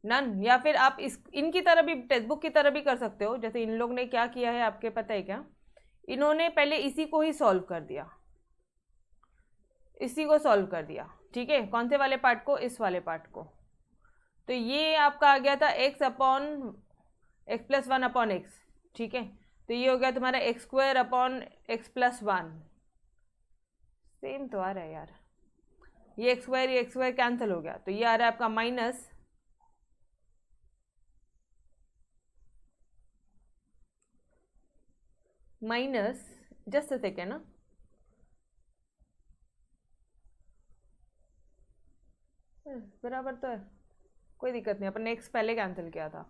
नन। या फिर आप इस इनकी तरह भी, टेक्स्ट बुक की तरह भी कर सकते हो। जैसे इन लोग ने क्या किया है आपके पता है क्या, इन्होंने पहले इसी को ही सॉल्व कर दिया, इसी को सॉल्व कर दिया, ठीक है, कौन से वाले पार्ट को, इस वाले पार्ट को। तो ये आपका आ गया था x + 1/x, ठीक है, तो ये हो गया तुम्हारा x² x + 1। सेम तो आ रहा है यार, ये x² कैंसिल हो गया, तो ये आ रहा है आपका माइनस जस्ट सेकेंड ना, बराबर तो है, कोई दिक्कत नहीं, अपन ने x पहले कैंसिल किया था,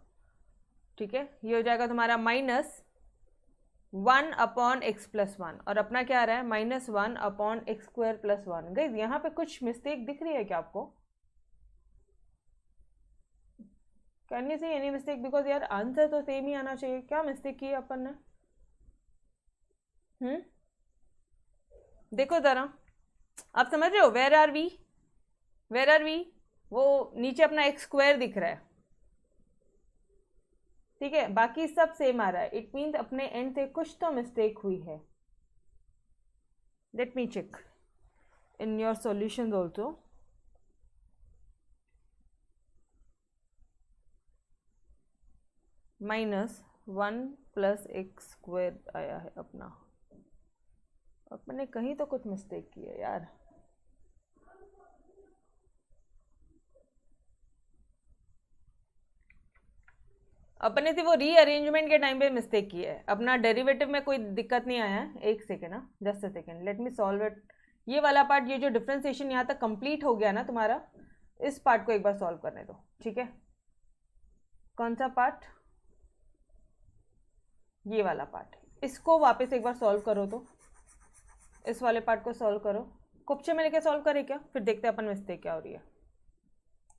ठीक है। ये हो जाएगा तुम्हारा -1/x + 1, और अपना क्या आ रहा है -1/x² + 1। गाइस यहाँ पे कुछ मिस्टेक दिख रही है क्या आपको? Can you see any mistake? Because यार आंसर तो सेम ही आना चाहिए, क्या मिस्टेक की है अपन ने? देखो जरा, आप समझ रहे हो? Where are we, where are we? वो नीचे अपना x² दिख रहा है, ठीक है, बाकी सब सेम आ रहा है। इट मीन्स अपने एंड से कुछ तो मिस्टेक हुई है। Let me check in your solutions also. -1 + x² आया है अपना, अपने कहीं तो कुछ मिस्टेक की है यार। अपने से वो रीअरेंजमेंट के टाइम पे मिस्टेक की है, अपना डेरिवेटिव में कोई दिक्कत नहीं आया है। एक सेकेंड ना, just a second, let me solve it. ये वाला पार्ट, ये जो डिफ्रेंसिएशन यहाँ तक कंप्लीट हो गया ना तुम्हारा, इस पार्ट को एक बार सॉल्व करने दो, ठीक है। कौन सा पार्ट? ये वाला पार्ट, इसको वापस एक बार सॉल्व करो। तो इस वाले पार्ट को सॉल्व करो, कुप्चे में लेके सॉल्व करे क्या, फिर देखते हैं अपन मिस्टेक क्या हो रही है।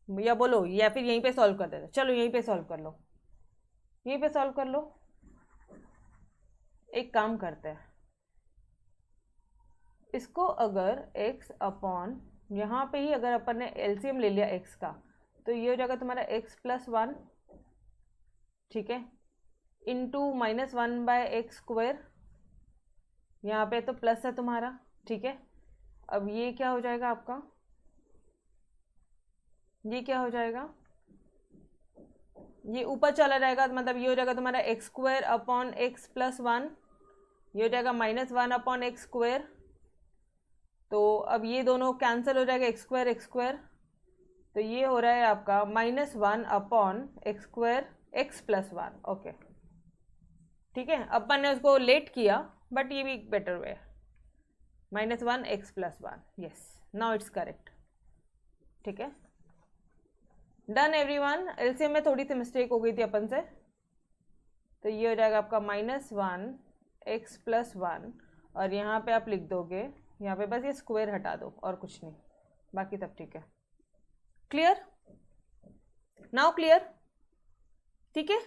या बोलो, या फिर यहीं पे सॉल्व कर देते, चलो यहीं पे सॉल्व कर लो, यहीं पे सॉल्व कर लो। एक काम करते हैं, इसको अगर x अपॉन, यहाँ पे ही अगर अपन ने एलसीएम ले लिया x का, तो ये हो जाएगा तुम्हारा x + 1, ठीक है, इंटू -1/x², यहाँ पे तो प्लस है तुम्हारा, ठीक है। अब ये क्या हो जाएगा आपका, ये क्या हो जाएगा, ये ऊपर चला जाएगा, मतलब ये हो जाएगा तुम्हारा x square upon x plus one, ये हो जाएगा -1 अपॉन एक्स स्क्वायर। तो अब ये दोनों कैंसिल हो जाएगा, एक्स स्क्वायर, तो ये हो रहा है आपका -1 upon x square x plus one. Okay ठीक है, अपन ने उसको लेट किया बट ये भी एक बेटर वे है, -1 x plus one. Yes, now it's correct. ठीक है, डन एवरीवन। एलसीएम में थोड़ी सी मिस्टेक हो गई थी अपन से, तो ये हो जाएगा आपका -1 एक्स प्लस वन, और यहाँ पे आप लिख दोगे, यहाँ पे बस ये स्क्वायर हटा दो और कुछ नहीं, बाकी सब ठीक है। Clear, now clear. ठीक है,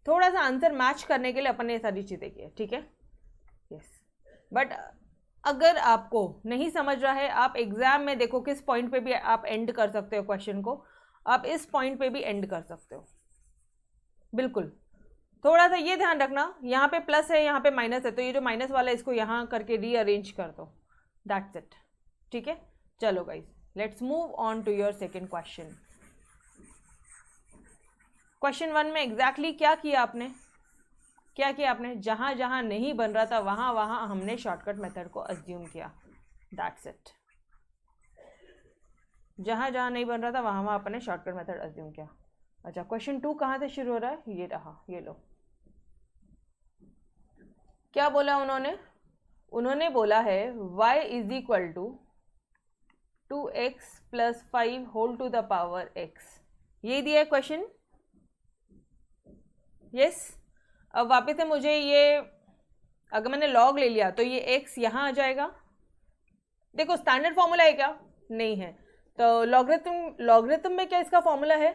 थोड़ा सा आंसर मैच करने के लिए अपन ने ये सारी चीज़ें की है। ठीक है, यस, बट अगर आपको नहीं समझ रहा है, आप एग्जाम में देखो किस पॉइंट पे भी आप एंड कर सकते हो क्वेश्चन को, आप इस पॉइंट पे भी एंड कर सकते हो। बिल्कुल, थोड़ा सा ये ध्यान रखना, यहाँ पे प्लस है, यहाँ पे माइनस है, तो ये जो माइनस वाला है इसको यहाँ करके रीअरेंज कर दो, दैट्स इट। ठीक है, चलो guys, let's move on to your second question. Question 1 में एग्जैक्टली क्या किया आपने, क्या किया आपने, जहाँ जहाँ नहीं बन रहा था वहाँ वहाँ हमने शॉर्टकट मेथड को अज्यूम किया, दैट्स इट। जहाँ जहाँ नहीं बन रहा था वहाँ वहाँ अपने शॉर्टकट मेथड अज्यूम किया। अच्छा, क्वेश्चन 2 कहाँ से शुरू हो रहा है, ये रहा, ये लो। क्या बोला उन्होंने, उन्होंने बोला है y is equal to 2x plus 5 whole to the power x, ये दिया है क्वेश्चन। यस, अब वापस से मुझे ये, अगर मैंने लॉग ले लिया तो ये x यहाँ आ जाएगा। देखो स्टैंडर्ड फॉर्मूला है क्या, नहीं है, तो लॉगरिथम में क्या इसका फॉर्मूला है,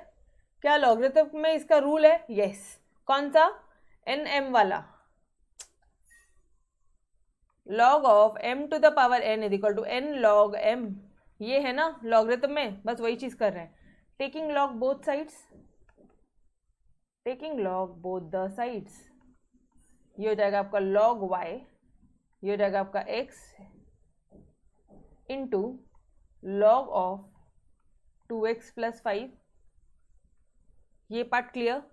क्या लॉगरिथम में इसका रूल है, यस, कौन सा, nm वाला, log of m to the power n is equal to n log m, ये है ना लॉगरिथम में, बस वही चीज कर रहे हैं, taking log both sides, taking log both the sides, ये हो जाएगा आपका log y, ये हो जाएगा आपका x into log of 2x plus 5। ये पार्ट क्लियर।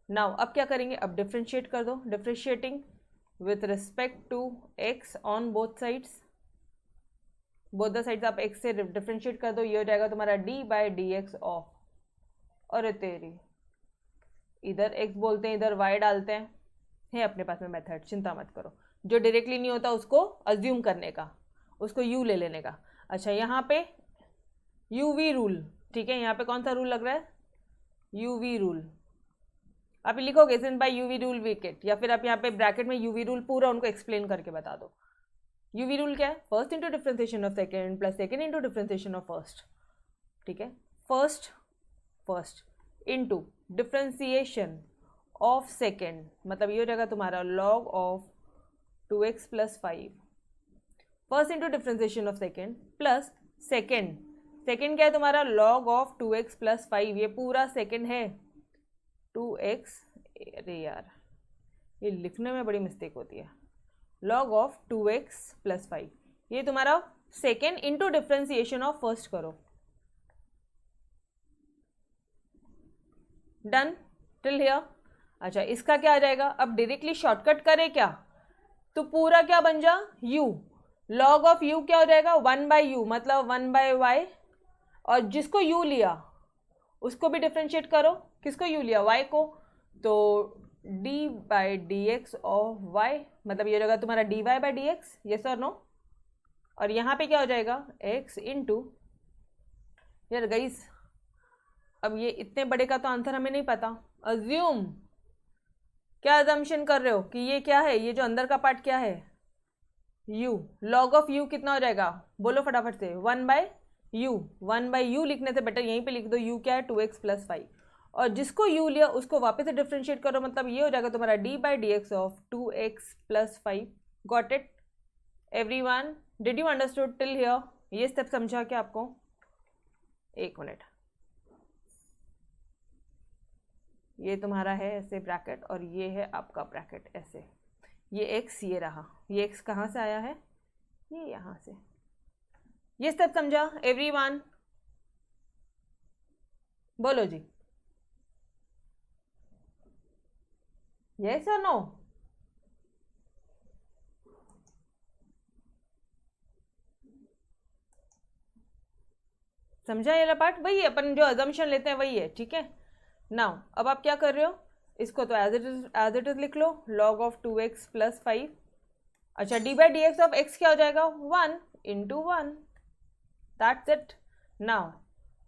नाउ अब क्या करेंगे, अब डिफ्रेंशिएट कर दो, differentiating with respect to x on both sides, both the sides आप x से डिफ्रेंशिएट कर दो, ये हो जाएगा तुम्हारा d/dx ऑफ, और तेरी इधर x बोलते हैं इधर y डालते हैं, है अपने पास में मेथड, चिंता मत करो, जो डायरेक्टली नहीं होता उसको अज्यूम करने का, उसको u ले लेने का। अच्छा, यहाँ पे uv रूल, ठीक है, यहाँ पे कौन सा रूल लग रहा है, uv रूल, आप लिखोगे सिंस बाय यूवी रूल विकेट, या फिर आप यहाँ पे ब्रैकेट में यूवी रूल पूरा उनको एक्सप्लेन करके बता दो। यूवी रूल क्या है, first into differentiation of second plus second into differentiation of first. ठीक है, first into differentiation of second, मतलब ये हो जाएगा तुम्हारा log of 2x plus 5, first into differentiation of second plus second क्या है तुम्हारा, लॉग ऑफ 2x प्लस 5, ये पूरा सेकेंड है 2x, अरे यार ये लिखने में बड़ी मिस्टेक होती है, log ऑफ 2x प्लस 5, ये तुम्हारा second into differentiation of first करो, डन टिल हियर। अच्छा, इसका क्या आ जाएगा, अब डायरेक्टली शॉर्टकट करे क्या, तो पूरा क्या बन जा u, log ऑफ u क्या हो जाएगा 1/u, मतलब 1/y, और जिसको u लिया उसको भी डिफ्रेंशिएट करो, किसको u लिया, y को, तो d/dx ऑफ y, मतलब ये हो जाएगा तुम्हारा dy/dx, यस और नो, और यहाँ पे क्या हो जाएगा x इंटू, यार गाइस अब ये इतने बड़े का तो आंसर हमें नहीं पता, अज्यूम, क्या अजम्पशन कर रहे हो कि ये क्या है, ये जो अंदर का पार्ट क्या है, u, log ऑफ u कितना हो जाएगा, बोलो फटाफट से, 1/u लिखने से बेटर यहीं पे लिख दो, u क्या है 2x प्लस 5, और जिसको u लिया उसको वापस से डिफ्रेंशिएट करो, मतलब ये हो जाएगा तुम्हारा d/dx of 2x plus 5। Got it everyone, did you understood till here, ये स्टेप समझा क्या आपको, एक मिनट, ये तुम्हारा है ऐसे ब्रैकेट और ये है आपका ब्रैकेट ऐसे, ये x ये रहा, ये x कहाँ से आया है, ये यहाँ से, ये स्टेप समझा एवरीवन, बोलो जी, यस और नो? समझा? ये पार्ट वही है, अपन जो अजम्पशन लेते हैं वही है, ठीक है। नाउ अब आप क्या कर रहे हो, इसको तो एज इट इज लिख लो, log ऑफ 2x प्लस 5। अच्छा, D by d x of x क्या हो जाएगा, 1 इंटू 1, दैट्स इट। नाउ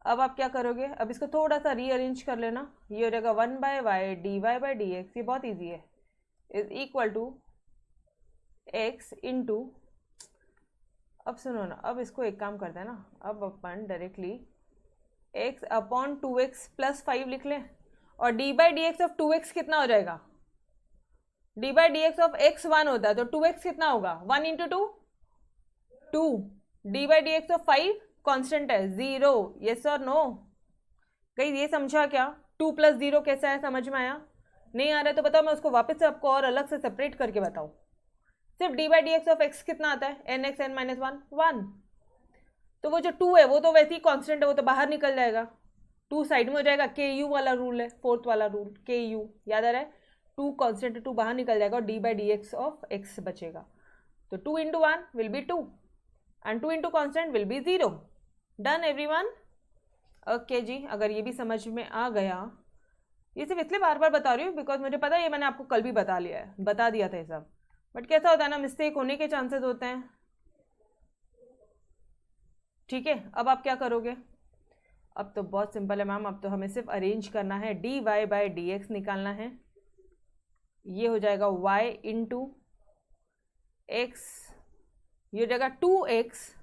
अब आप क्या करोगे, अब इसको थोड़ा सा रीअरेंज कर लेना, ये हो जाएगा 1 by y d y by d x, ये बहुत ईजी है, is equal to x into, अब सुनो ना, अब इसको एक काम करते हैं ना, अब अपन directly x upon 2x plus 5 लिख लें, और d by d x of 2x कितना हो जाएगा, d by d x of x 1 होता है, तो 2x कितना होगा, 1 into 2 2, d by d x of 5 constant है 0, यस और नो? कहीं ये समझा क्या, 2 प्लस 0 कैसा है, समझ में आया? नहीं आ रहा है तो बताओ, मैं उसको वापस से आपको और अलग से सेपरेट करके बताऊँ। सिर्फ D by d x of x कितना आता है, एन एक्स एन माइनस 1 1, तो वो जो 2 है वो तो वैसे ही कांस्टेंट है, वो तो बाहर निकल जाएगा, 2 साइड में हो जाएगा, के यू वाला रूल है, फोर्थ वाला रूल, के यू याद आ रहा है, 2 कांस्टेंट 2 बाहर निकल जाएगा और d by d x of x बचेगा, तो 2 इंटू 1 will be 2 and 2 into constant will be 0। Done everyone? Okay जी, अगर ये भी समझ में आ गया, ये सिर्फ इसलिए बार बार बता रही हूँ बिकॉज मुझे पता है ये मैंने आपको कल भी बता दिया था ये सब, बट कैसा होता है ना, मिस्टेक होने के चांसेस होते हैं, ठीक है। अब आप क्या करोगे, अब तो बहुत सिंपल है मैम, अब तो हमें सिर्फ अरेंज करना है, d y by d x निकालना है, ये हो जाएगा y इंटू एक्स, ये हो जाएगा 2x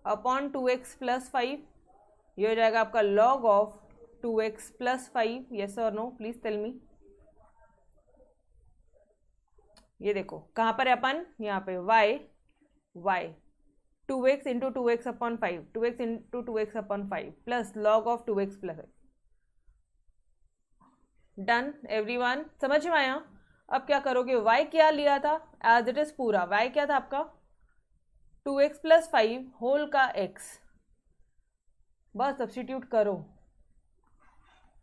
अपॉन 2x प्लस 5, ये हो जाएगा आपका log of 2x plus 5, yes और नो, प्लीज टेल मी। ये देखो कहाँ पर है अपन, यहाँ पे y 2x into 2x upon 5, 2x into 2x upon 5 plus log of 2x plus 5। Done everyone, समझ में आया? अब क्या करोगे, y क्या लिया था एज इट इज पूरा, y क्या था आपका 2x प्लस 5 होल का x, बस सब्स्टिट्यूट करो,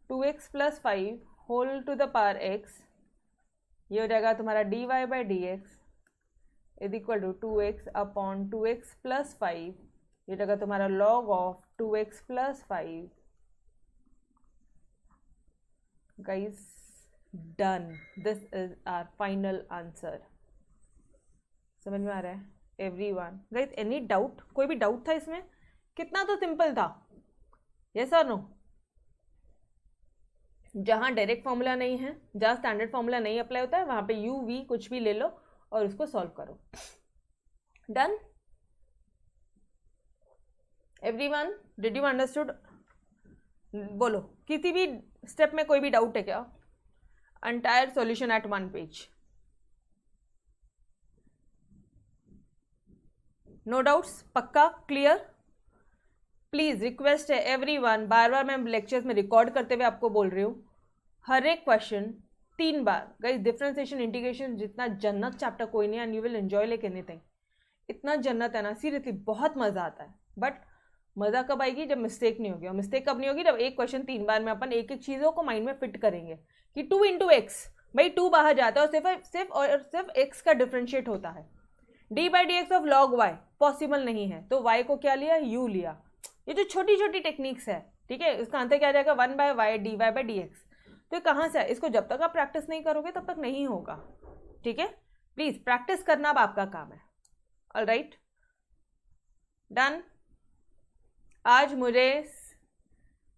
2x plus 5 whole to the power x, ये हो जाएगा तुम्हारा d y by d x is equal to 2x upon 2x plus 5, ये हो जाएगा तुम्हारा log of 2x plus 5। Guys done, this is our final answer. समझ में आ रहा है एवरीवन? गाइस एनी डाउट, कोई भी डाउट था इसमें? कितना तो सिंपल था, यस और नो? जहाँ डायरेक्ट फॉर्मूला नहीं है, जहाँ स्टैंडर्ड फॉर्मूला नहीं अप्लाई होता है, वहाँ पे यू वी कुछ भी ले लो और उसको सॉल्व करो। Done everyone, did you understood? बोलो, किसी भी स्टेप में कोई भी डाउट है क्या? Entire solution at 1 page, no doubts? पक्का क्लियर? प्लीज रिक्वेस्ट है एवरीवन, बार बार मैं लेक्चर्स में रिकॉर्ड करते हुए आपको बोल रही हूँ, हर एक क्वेश्चन 3 बार। गाइस डिफरेंशिएशन इंटीग्रेशन जितना जन्नत चैप्टर कोई नहीं, and you will enjoy like anything, इतना जन्नत है ना, सीरियसली बहुत मजा आता है। बट मजा कब आएगी, जब मिस्टेक नहीं होगी, और मिस्टेक कब नहीं होगी, जब एक क्वेश्चन 3 बार में अपन एक एक चीजों को माइंड में फिट करेंगे कि 2 इंटू एक्स, भाई 2 बाहर जाता है और सिर्फ एक्स का डिफ्रेंशिएट होता है, d by d x of log y possible नहीं है, तो वाई को क्या लिया, यू लिया। ये जो छोटी छोटी टेक्निक्स है, ठीक है, इसका आंसर क्या आ जाएगा, 1 by y d y by d x. तो ये कहाँ से है, इसको जब तक आप प्रैक्टिस नहीं करोगे तब तक नहीं होगा, ठीक है। प्लीज प्रैक्टिस करना अब आपका काम है। Alright done. आज मुझे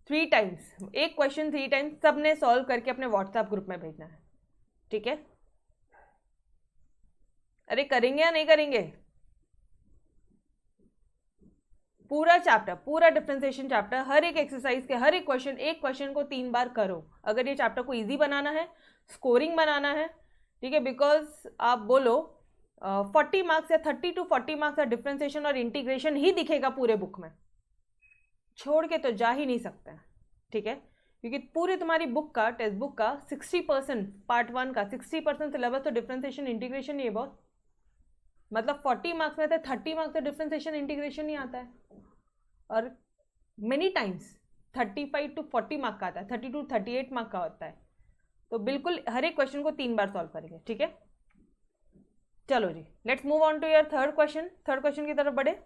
3 टाइम्स, एक क्वेश्चन 3 टाइम्स सबने सॉल्व करके अपने व्हाट्सएप ग्रुप में भेजना है, ठीक है। अरे करेंगे या नहीं करेंगे? पूरा चैप्टर, पूरा डिफरेंशिएशन चैप्टर, हर एक एक्सरसाइज के हर एक क्वेश्चन को 3 बार करो, अगर ये चैप्टर को इजी बनाना है, स्कोरिंग बनाना है, ठीक है। बिकॉज आप बोलो 40 मार्क्स या 30 to 40 मार्क्स का डिफरेंशिएशन और इंटीग्रेशन ही दिखेगा पूरे बुक में, छोड़ के तो जा ही नहीं सकते हैं, ठीक है। क्योंकि पूरे तुम्हारी बुक का, टेक्स्ट बुक का 60% पार्ट 1 का 60% सिलेबस तो डिफरेंशिएशन इंटीग्रेशन ही है बॉस। मतलब 40 मार्क्स में से 30 मार्क्स तो डिफरेंशिएशन इंटीग्रेशन ही आता है, और मेनी टाइम्स 35 to 40 मार्क का आता है, 30 to 38 मार्क का होता है। तो बिल्कुल हर एक क्वेश्चन को 3 बार सॉल्व करेंगे, ठीक है। चलो जी, let's move on to your third question. Third question की तरफ बढ़े।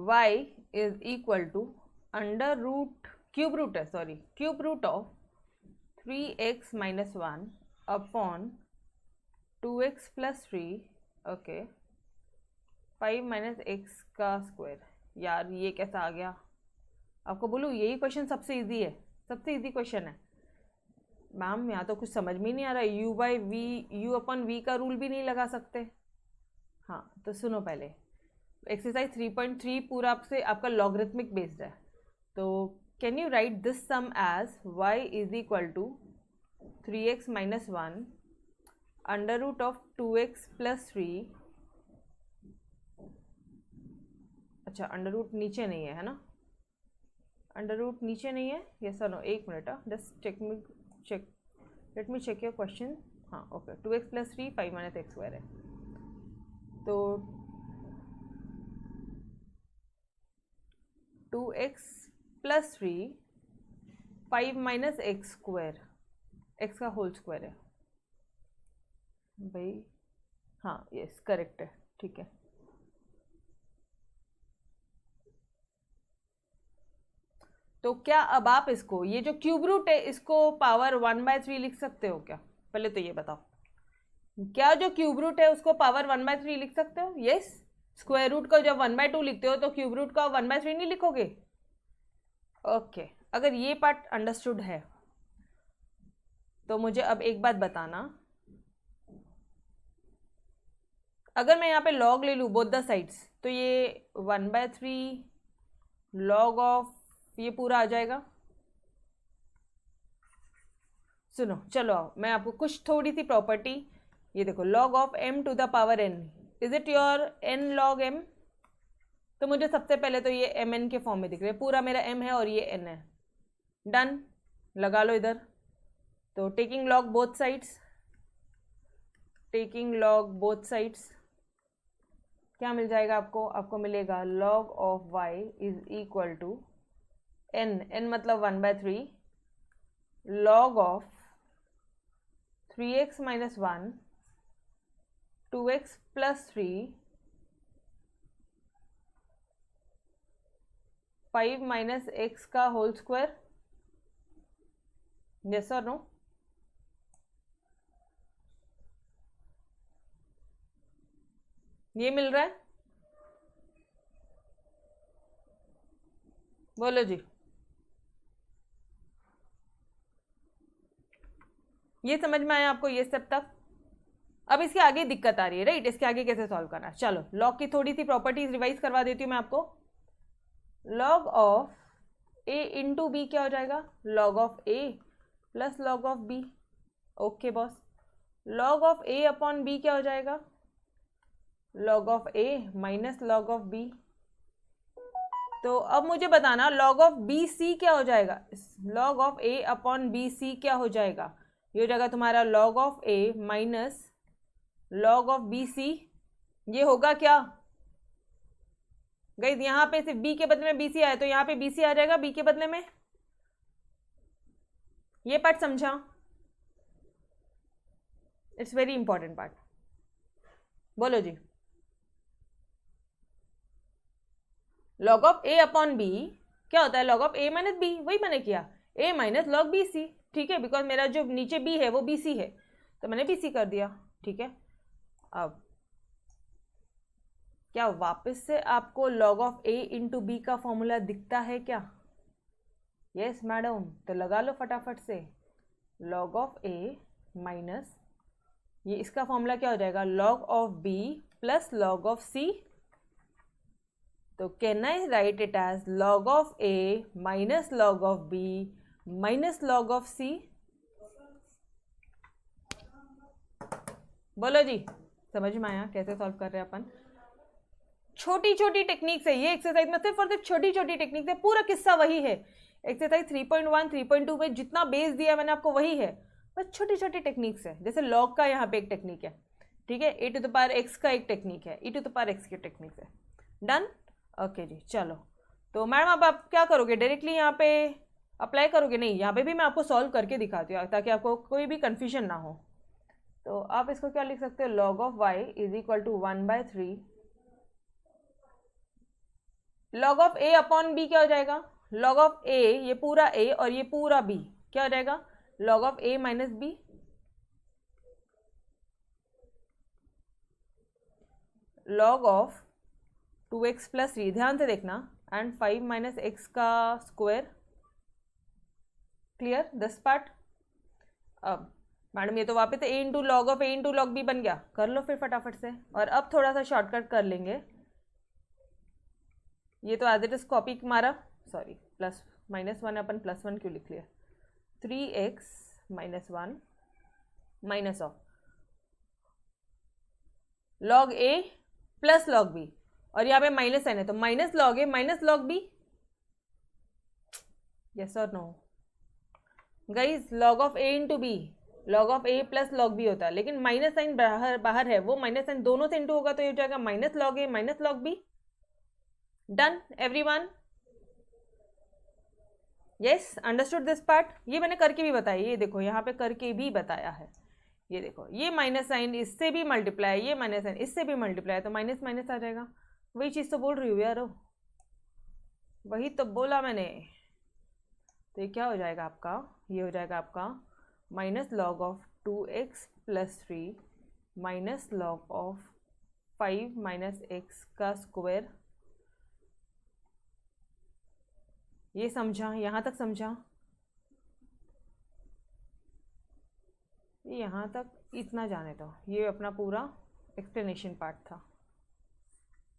y is equal to under root cube root है, sorry cube root of 3x minus 1 upon 2x plus 3, okay, 5 minus x का स्क्वायर। यार ये कैसा आ गया? आपको बोलूँ यही क्वेश्चन सबसे इजी है, सबसे इजी क्वेश्चन है मैम। यहाँ तो कुछ समझ में नहीं आ रहा है। u बाई वी, u अपन v का रूल भी नहीं लगा सकते। हाँ तो सुनो पहले, एक्सरसाइज 3.3 पूरा आपसे आपका लॉगरिथमिक बेस्ड है। तो can you write this sum as y is equal to 3x minus 1 under root of 2x plus 3। अच्छा अंडर रूट नीचे नहीं है ना? अंडर रूट नीचे नहीं है, यस और नो? एक minute, just let me check your question. हाँ okay, 2x plus 3 5 minus x square है। तो 2x plus 3 5 minus x square, x का होल स्क्वायर है भाई। हाँ यस करेक्ट है, ठीक है। तो क्या अब आप इसको, ये जो क्यूब रूट है इसको पावर 1/3 लिख सकते हो क्या? पहले तो ये बताओ, क्या जो क्यूब रूट है उसको पावर 1/3 लिख सकते हो? यस। स्क्वायर रूट को जब 1/2 लिखते हो तो क्यूब रूट का 1/3 नहीं लिखोगे? ओके, अगर ये पार्ट अंडरस्टूड है तो मुझे अब एक बात बताना, अगर मैं यहाँ पे लॉग ले लूँ बोथ द साइड्स तो ये 1/3 लॉग ऑफ ये पूरा आ जाएगा। सुनो चलो आओ, मैं आपको कुछ थोड़ी सी प्रॉपर्टी, ये देखो log of m to the power n, is it your n log m? तो मुझे सबसे पहले तो ये mn के फॉर्म में दिख रहे हैं, पूरा मेरा m है और ये n है। डन, लगा लो इधर। तो taking log both sides, taking log both sides क्या मिल जाएगा आपको? आपको मिलेगा log of y is equal to n मतलब 1/3 log of 3x minus 1 2x plus 3 5 minus x का होल स्क्वायर। यस और नो? ये मिल रहा है? बोलो जी, ये समझ में आया आपको ये स्टेप तक? अब इसके आगे दिक्कत आ रही है, राइट? इसके आगे कैसे सॉल्व करना है? चलो लॉग की थोड़ी सी प्रॉपर्टीज रिवाइज करवा देती हूँ मैं आपको। Log of a into b क्या हो जाएगा? Log of a plus log of b। Okay boss, log of a upon b क्या हो जाएगा? Log of a minus log of b। तो अब मुझे बताना लॉग ऑफ बी सी क्या हो जाएगा? Log of a upon B C क्या हो जाएगा? ये हो जाएगा तुम्हारा log of a minus log of B C. ये होगा क्या गाइस? यहाँ पे सिर्फ b के बदले में bc आया तो यहाँ पे bc आ जाएगा b के बदले में। ये पार्ट समझा? It's very important part. बोलो जी, log of a upon b क्या होता है? Log of a minus b, वही मैंने किया, a minus log b c, ठीक है। बिकॉज मेरा जो नीचे b है वो bc है तो मैंने bc कर दिया, ठीक है। अब क्या वापस से आपको log of a into b का फॉर्मूला दिखता है क्या? यस मैडम, तो लगा लो फटाफट से। log ऑफ a माइनस ये इसका फॉर्मूला क्या हो जाएगा? log of b plus log of c। तो can I write it as log of a minus log of b minus log of c? बोलो जी, समझ में आया कैसे सॉल्व कर रहे हैं अपन? छोटी छोटी टेक्निक्स है ये एक्सरसाइज में, सिर्फ और सिर्फ छोटी छोटी टेक्निक्स है, पूरा किस्सा वही है। एक्सरसाइज 3.1 3.2 में जितना बेस दिया मैंने आपको वही है, बस छोटी छोटी टेक्निक्स है। जैसे लॉग का यहाँ पे एक टेक्निक है, ठीक है, e to the power x का एक टेक्निक है, e to the power x की टेक्निक है। डन, ओके जी। चलो तो मैडम अब आप क्या करोगे, डायरेक्टली यहाँ पे अप्लाई करोगे? नहीं, यहाँ पे भी मैं आपको सॉल्व करके दिखाती हूँ ताकि आपको कोई भी कन्फ्यूजन ना हो। तो आप इसको क्या लिख सकते हो, log of y is equal to 1/3 log of a upon b। क्या हो जाएगा, log ऑफ a, ये पूरा a और ये पूरा b, क्या हो जाएगा, log of a minus b। log of 2x plus 3, ध्यान से देखना, एंड 5 माइनस एक्स का स्क्वायर। Clear this part? अब मैडम ये तो वापस a into log of a into log b बन गया, कर लो फिर फटाफट से। और अब थोड़ा सा शॉर्टकट कर लेंगे, ये तो एज इट इज कॉपी मारा, सॉरी, प्लस -1 अपन +1 क्यों लिख लिया, 3x minus 1 minus of log a plus log b, और यहाँ पे माइनस साइन है तो minus log a minus log b. Yes और no guys, log of a into b, log of a plus log b होता है, लेकिन minus sign बाहर है, वो माइनस साइन दोनों से इंटू होगा तो ये हो जाएगा minus log a minus log b. Done everyone? Yes, understood this part? ये मैंने करके भी बताया, ये देखो यहाँ पे करके भी बताया है। ये देखो, ये माइनस साइन इससे भी मल्टीप्लाई, ये माइनस साइन इससे भी मल्टीप्लाई, तो माइनस माइनस आ जाएगा। वही चीज़ तो बोल रही हूँ यार, वही तो बोला मैंने। तो ये क्या हो जाएगा आपका, ये हो जाएगा आपका minus log of 2x plus 3 minus log of 5 minus x का स्क्वायर। ये समझा, यहाँ तक समझा? यहाँ तक इतना जाने दो, ये अपना पूरा एक्सप्लेनेशन पार्ट था,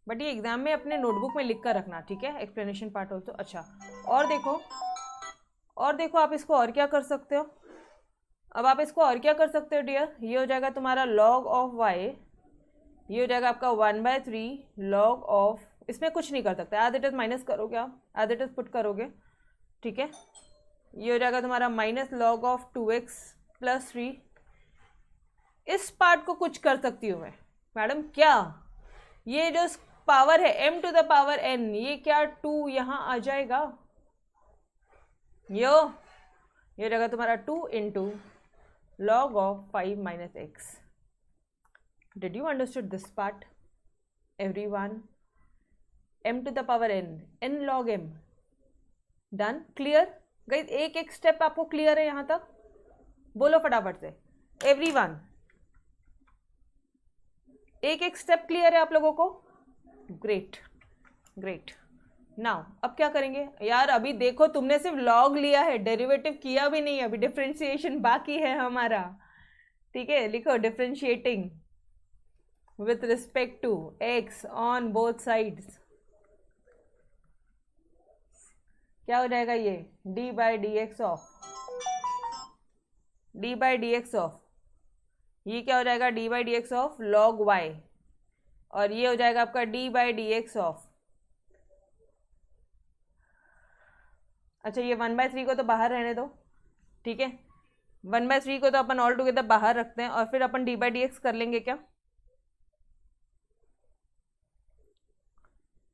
बट ये एग्जाम में अपने नोटबुक में लिख कर रखना, ठीक है, एक्सप्लेनेशन पार्ट हो तो। अच्छा, और देखो, और देखो आप इसको और क्या कर सकते हो, अब आप इसको और क्या कर सकते हो डियर, ये हो जाएगा तुम्हारा log ऑफ y, ये हो जाएगा आपका 1/3 log ऑफ, इसमें कुछ नहीं कर सकते, एज इट इज माइनस करोगे आप, एज इट इज पुट करोगे, ठीक है। ये हो जाएगा तुम्हारा minus log of 2x plus 3। इस पार्ट को कुछ कर सकती हूँ मैं मैडम, क्या ये जो पावर है m to the power n, ये क्या 2 यहाँ आ जाएगा, ये हो जाएगा तुम्हारा 2 into log of 5 minus x. Did you understood this part, everyone? m to the power n, n log m. Done? Clear? Guys, एक एक स्टेप आपको क्लियर है यहाँ तक? बोलो फटाफट से everyone. एक एक स्टेप क्लियर है आप लोगों को? Great great. नाउ अब क्या करेंगे यार, अभी देखो तुमने सिर्फ लॉग लिया है, डेरिवेटिव किया भी नहीं, अभी डिफरेंशिएशन बाकी है हमारा, ठीक है। लिखो differentiating with respect to x on both sides, क्या हो जाएगा ये, d by d x of, d by d x of, ये क्या हो जाएगा, d by d x of log y, और ये हो जाएगा आपका d by d x of, अच्छा ये 1/3 को तो बाहर रहने दो, ठीक है, 1/3 को तो अपन ऑल टुगेदर बाहर रखते हैं, और फिर अपन डी बाई डी एक्स कर लेंगे क्या,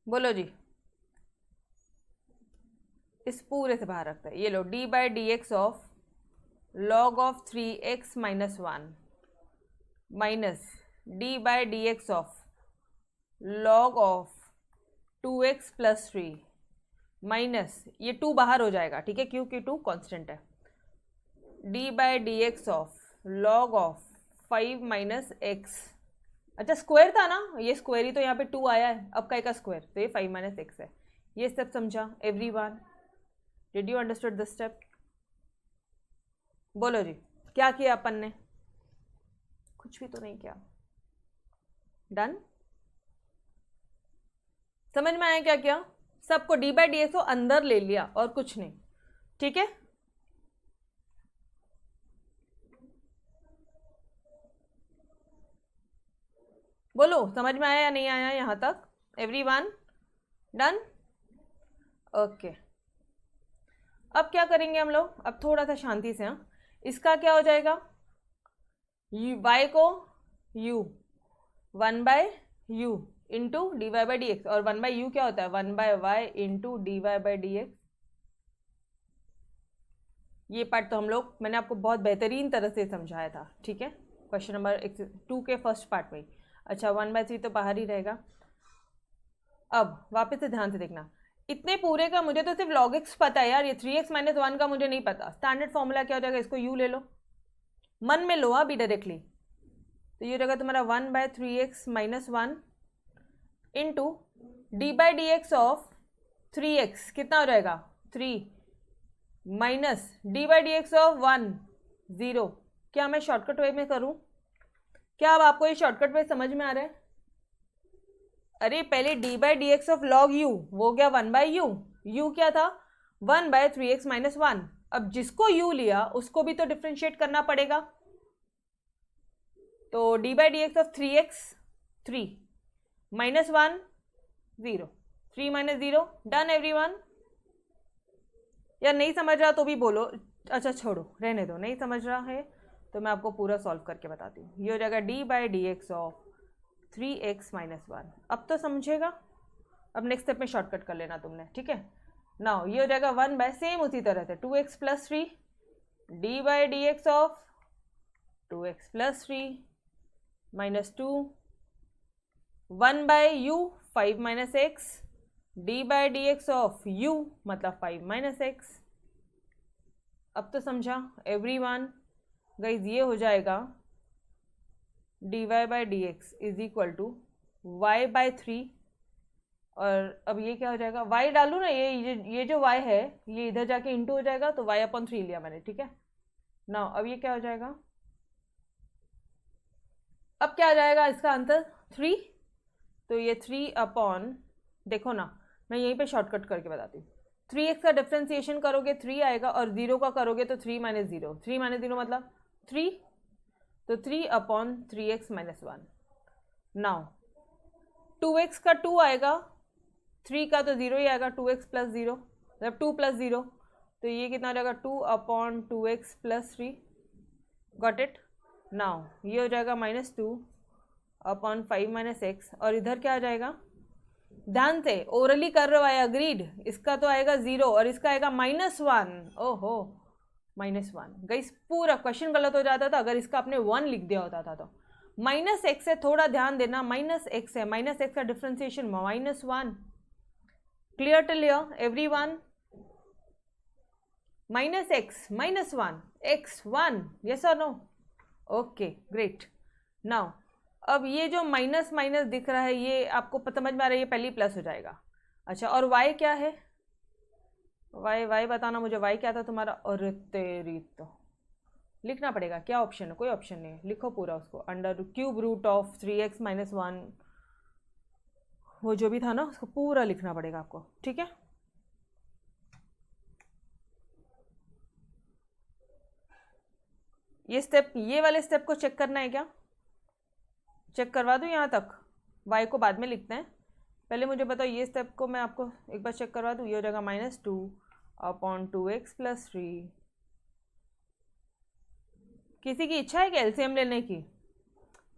बोलो जी, इस पूरे से बाहर रखते हैं। ये लो d by d x of log of 3x minus 1 minus d by d x of log of 2x plus 3 minus, ये 2 बाहर हो जाएगा, ठीक है, क्योंकि 2 कांस्टेंट है, d by d x of log of 5 minus x, अच्छा स्क्वायर था ना, ये स्क्वायर ही तो यहाँ पे 2 आया है, अब का स्क्वायर, तो ये 5 माइनस एक्स है। ये स्टेप समझा everyone? Did you understood this step? बोलो जी, क्या किया अपन ने, कुछ भी तो नहीं किया। डन, समझ में आया क्या क्या, सबको डी बाई डी एक्स को अंदर ले लिया और कुछ नहीं, ठीक है। बोलो समझ में आया या नहीं आया यहाँ तक एवरीवन? Done, okay. अब क्या करेंगे हम लोग, अब थोड़ा सा शांति से, हाँ, इसका क्या हो जाएगा, y को u 1/u into d y by d x, और 1/u क्या होता है 1/y into d y by d x. ये पार्ट तो हम लोग, मैंने आपको बहुत बेहतरीन तरह से समझाया था, ठीक है, क्वेश्चन नंबर 2 के फर्स्ट पार्ट में। अच्छा 1/3 तो बाहर ही रहेगा। अब वापस से ध्यान से देखना, इतने पूरे का मुझे तो सिर्फ log x पता है यार, ये 3x - 1 का मुझे नहीं पता। स्टैंडर्ड फॉर्मूला क्या हो जाएगा, इसको u ले लो, मन में लो अभी डायरेक्टली, तो ये हो जाएगा तुम्हारा 1/3x - 1 into d by d x of 3x, कितना हो जाएगा 3 minus d by d x of 1 0। क्या मैं शॉर्टकट वे में करूं, क्या अब आपको ये शॉर्टकट वे समझ में आ रहा है? अरे पहले D by d x of log you, वो गया 1/u, u क्या था 1/3x - 1। अब जिसको u लिया उसको भी तो डिफ्रेंशिएट करना पड़ेगा, तो D by d x of 3x 3 -1 0, 3 - 0 done everyone. या नहीं समझ रहा तो भी बोलो, अच्छा छोड़ो रहने दो, नहीं समझ रहा है तो मैं आपको पूरा सॉल्व करके बताती हूँ। ये हो जाएगा d by d x of 3x - 1। अब तो समझेगा, अब नेक्स्ट स्टेप में शॉर्टकट कर लेना तुमने, ठीक है। नाउ ये हो जाएगा 1 सेम उसी तरह से 2x + 3 D by d x of 2x + 3 -2 1/u 5 - x D by d x of u मतलब 5 - x। अब तो समझा एवरीवन गाइस, ये हो जाएगा d y by d x is equal to y/3, और अब ये क्या हो जाएगा, y डालू ना, ये जो y है ये इधर जाके इंटू हो जाएगा, तो y/3 लिया मैंने, ठीक है ना। अब ये क्या हो जाएगा, अब क्या आ जाएगा इसका आंसर 3, तो ये 3 देखो ना, मैं यहीं पे शॉर्टकट करके बताती हूँ। 3x का डिफ्रेंसिएशन करोगे 3 आएगा, और 0 का करोगे तो 3 - 0, 3 - 0 मतलब 3, तो 3/3x - 1। नाउ 2x का 2 आएगा, 3 का तो 0 ही आएगा, 2x + 0 मतलब 2 + 0, तो ये कितना हो जाएगा 2/2x + 3। Got it. नाउ ये हो जाएगा -2/5 - x, और इधर क्या आ जाएगा, ध्यान से ओरली कर रहे हो, आई अग्रीड, इसका तो आएगा 0 और इसका आएगा -1। ओहो -1 गाइस, पूरा क्वेश्चन गलत हो जाता था अगर इसका आपने 1 लिख दिया होता था। तो -x है, थोड़ा ध्यान देना, -x है, -x का differentiation -1। Clear till here everyone, -x -1 x1, yes और नो, ओके ग्रेट। नाउ अब ये जो माइनस माइनस दिख रहा है ये आपको समझ में आ रहा है, ये पहली प्लस हो जाएगा। अच्छा और y क्या है, y बताना मुझे, y क्या था तुम्हारा, और तेरी तो लिखना पड़ेगा, क्या ऑप्शन है, कोई ऑप्शन नहीं है, लिखो पूरा उसको, √3x - 1 वो जो भी था ना उसको पूरा लिखना पड़ेगा आपको, ठीक है। ये स्टेप, ये वाले स्टेप को चेक करना है क्या, चेक करवा दूँ यहाँ तक, y को बाद में लिखते हैं, पहले मुझे बताओ ये स्टेप को मैं आपको एक बार चेक करवा दूँ। ये हो जाएगा -2/2x + 3। किसी की इच्छा है कि एलसीएम लेने की,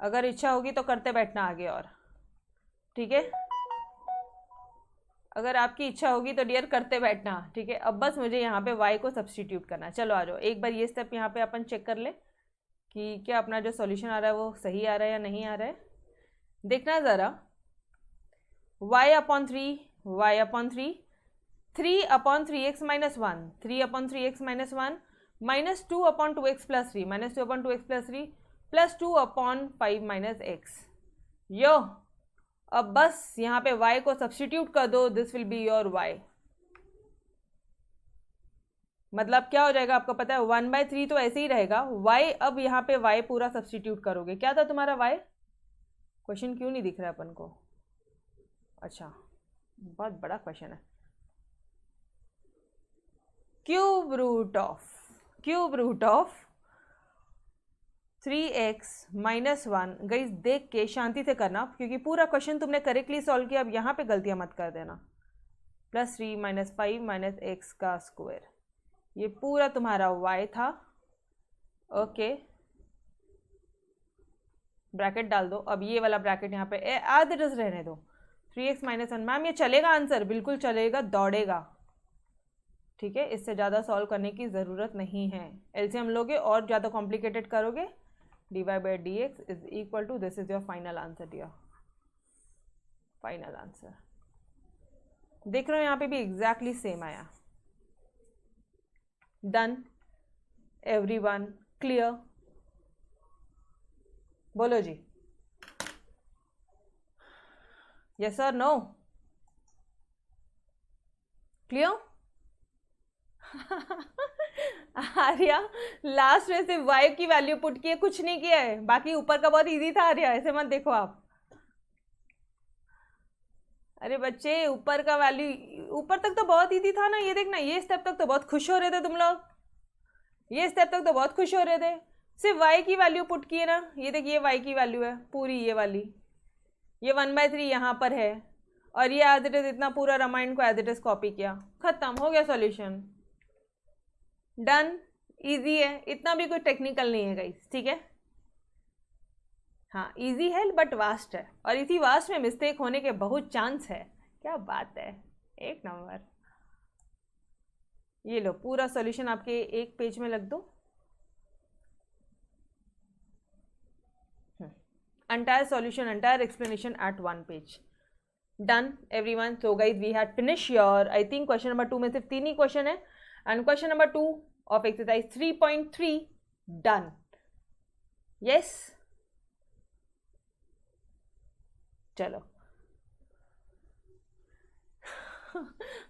अगर इच्छा होगी तो करते बैठना आगे, और ठीक है, अगर आपकी इच्छा होगी तो डियर करते बैठना, ठीक है। अब बस मुझे यहाँ पे y को सब्सटीट्यूट करना है। चलो आ जाओ, एक बार ये स्टेप यहाँ पे अपन चेक कर ले कि क्या अपना जो सॉल्यूशन आ रहा है वो सही आ रहा है या नहीं आ रहा है। देखना ज़रा, y/3 y/3 3/3x - 1 3/3x - 1 -2/2x + 3 -2/2x + 3 + 2/5 - x। यो अब बस यहाँ पे y को सब्सटीट्यूट कर दो, this will be your y। मतलब क्या हो जाएगा आपको पता है, 1/3 तो ऐसे ही रहेगा, y अब यहाँ पे y पूरा सब्सटीट्यूट करोगे, क्या था तुम्हारा y, क्वेश्चन क्यों नहीं दिख रहा है अपन को, अच्छा बहुत बड़ा क्वेश्चन है, cube root of 3x - 1। Guys देख के शांति से करना, क्योंकि पूरा क्वेश्चन तुमने करेक्टली सॉल्व किया, अब यहाँ पे गलतियां मत कर देना। +3 - 5 - x² ये पूरा तुम्हारा y था, ओके, ब्रैकेट डाल दो। अब ये वाला ब्रैकेट यहाँ पे एज इट इज रहने दो, 3x माइनस 1। मैम ये चलेगा आंसर, बिल्कुल चलेगा, दौड़ेगा, ठीक है, इससे ज़्यादा सॉल्व करने की ज़रूरत नहीं है। एलसीएम लोगे और ज़्यादा कॉम्प्लिकेटेड करोगे, dy by d x is equal to, this is your final answer dear, final answer. देख रहे हो यहाँ पे भी एग्जैक्टली सेम आया। Done everyone, clear? बोलो जी, यस और नो? क्लियर? आर्या लास्ट में सिर्फ y की वैल्यू पुट की है, कुछ नहीं किया है, बाकी ऊपर का बहुत इजी था आर्या, ऐसे मत देखो आप। अरे बच्चे ऊपर का वैल्यू, ऊपर तक तो बहुत इजी था ना, ये देखना, ये स्टेप तक तो बहुत खुश हो रहे थे तुम लोग, ये स्टेप तक तो बहुत खुश हो रहे थे, सिर्फ y की वैल्यू पुट की है ना। ये देखिए y की वैल्यू है पूरी ये वाली, ये 1/3 यहाँ पर है, और ये एज इट इज इतना पूरा रामायण को एज इट इज कॉपी किया, खत्म हो गया सॉल्यूशन। डन, इजी है, इतना भी कोई टेक्निकल नहीं है गाइस, ठीक है। हाँ इजी है बट वास्ट है, और इसी वास्ट में मिस्टेक होने के बहुत चांस है। क्या बात है, एक नंबर। ये लो पूरा सॉल्यूशन आपके एक पेज में लग दो, entire solution, entire explanation at one page. Done everyone. So guys we had finished your, I think question number 2 में सिर्फ 3 ही क्वेश्चन है, and question number 2 of exercise 3.3 done. Yes, चलो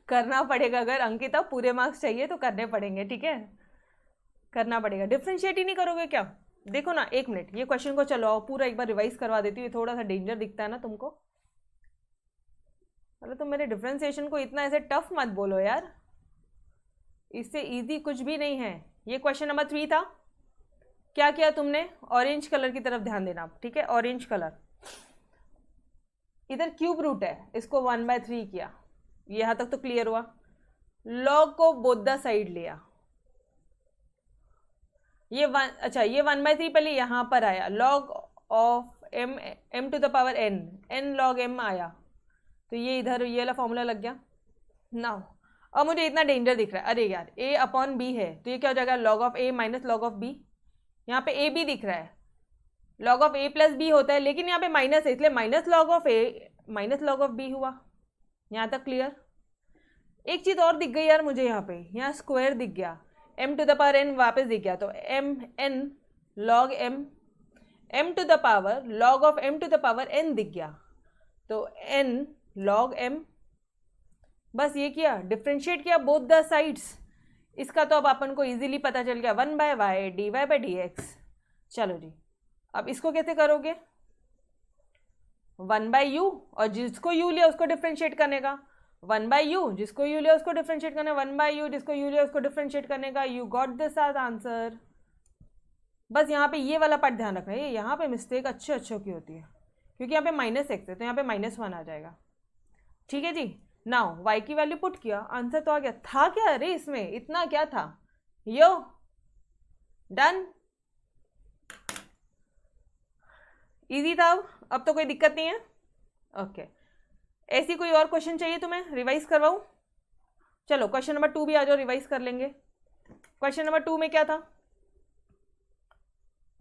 करना पड़ेगा, अगर अंकिता पूरे मार्क्स चाहिए तो करने पड़ेंगे, ठीक है, करना पड़ेगा। डिफ्रेंशिएट ही नहीं करोगे क्या? देखो ना, एक मिनट, ये क्वेश्चन को चलो पूरा एक बार रिवाइज करवा देती हूँ, थोड़ा सा डेंजर दिखता है ना तुमको। अरे तुम मेरे डिफ्रेंशिएशन को इतना ऐसे टफ मत बोलो यार, इससे इजी कुछ भी नहीं है। ये क्वेश्चन नंबर 3 था, क्या किया तुमने? ऑरेंज कलर की तरफ ध्यान देना, ठीक है, ऑरेंज कलर। इधर क्यूब रूट है, इसको 1/3 किया, यहाँ तक तो क्लियर हुआ। लॉग को बोथ द साइड लिया, ये अच्छा ये 1/3 पहले यहाँ पर आया, log of m to the power n log m आया, तो ये इधर ये वाला फॉर्मूला लग गया। नाउ अब मुझे इतना डेंजर दिख रहा है, अरे यार a अपॉन b है, तो ये क्या हो जाएगा, log of a minus log of b। यहाँ पे a b दिख रहा है, log of a plus b होता है, लेकिन यहाँ पे माइनस है, इसलिए minus log of a minus log of b हुआ। यहाँ तक क्लियर? एक चीज़ और दिख गई यार मुझे, यहाँ स्क्वायर दिख गया, m to the power n वापस दिख गया, तो m n log m to the power log of m to the power n दिख गया, तो n लॉग m। बस ये किया, डिफ्रेंशिएट किया बोथ द साइड्स, इसका तो अब अपन को इजीली पता चल गया, 1/y dy by d x. चलो जी, अब इसको कैसे करोगे? 1/u, और जिसको u लिया उसको डिफ्रेंशिएट करने का, 1/u, जिसको u लिया उसको डिफ्रेंशिएट करना, 1/u, जिसको u लिया उसको डिफ्रेंशिएट करने का। You got this as answer. बस यहाँ पे ये वाला पार्ट ध्यान रखना है, यहाँ पे मिस्टेक अच्छों की होती है, क्योंकि यहाँ पे -x है, तो यहाँ पे -1 आ जाएगा, ठीक है जी। नाउ y की वैल्यू पुट किया, आंसर तो आ गया। था क्या अरे इसमें, इतना क्या था? यो डन, इजी था, अब तो कोई दिक्कत नहीं है, ओके। ऐसी कोई और क्वेश्चन चाहिए तुम्हें, रिवाइज करवाऊं? चलो क्वेश्चन नंबर 2 भी आ जाओ, रिवाइज कर लेंगे। क्वेश्चन नंबर 2 में क्या था?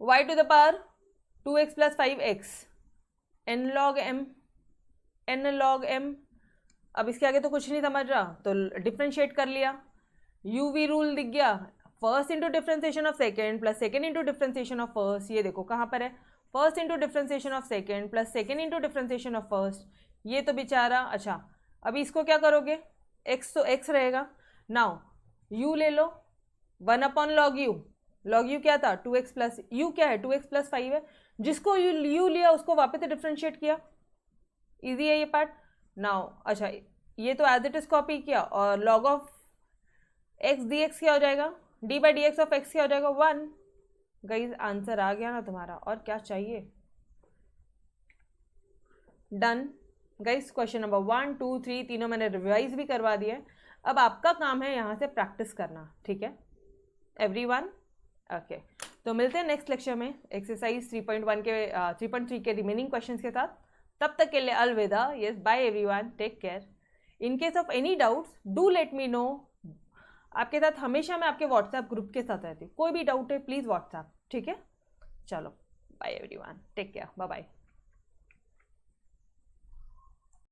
y to the power 2x plus 5x n log m। अब इसके आगे तो कुछ नहीं समझ रहा, तो डिफ्रेंशिएट कर लिया, यूवी रूल दिख गया, first into differentiation of second plus second into differentiation of first. ये देखो कहाँ पर है, first into differentiation of second plus second into differentiation of first. ये तो बेचारा, अच्छा अभी इसको क्या करोगे, x तो x रहेगा, नाउ u ले लो, 1/log u, log u क्या था, 2x प्लस u क्या है, 2x प्लस 5 है, जिसको u लिया उसको वापस से डिफ्रेंशिएट किया, इजी है ये पार्ट। नाउ अच्छा ये तो एज इट इज कॉपी किया, और log ऑफ x dx क्या हो जाएगा, d by d x of x क्या हो जाएगा, 1। गाइस आंसर आ गया ना तुम्हारा, और क्या चाहिए? डन गाइस, क्वेश्चन नंबर 1 2 3 तीनों मैंने रिवाइज भी करवा दिया है। अब आपका काम है यहाँ से प्रैक्टिस करना, ठीक है एवरीवन। ओके, तो मिलते हैं नेक्स्ट लेक्चर में एक्सरसाइज 3.1 के 3.3 के रिमेनिंग क्वेश्चंस के साथ। तब तक के लिए अलविदा। Yes, bye everyone, take care. In case of any doubts do let me know. आपके साथ हमेशा मैं आपके व्हाट्सएप ग्रुप के साथ रहती हूँ, कोई भी डाउट है प्लीज़ व्हाट्सएप, ठीक है। चलो bye everyone, take care, bye bye.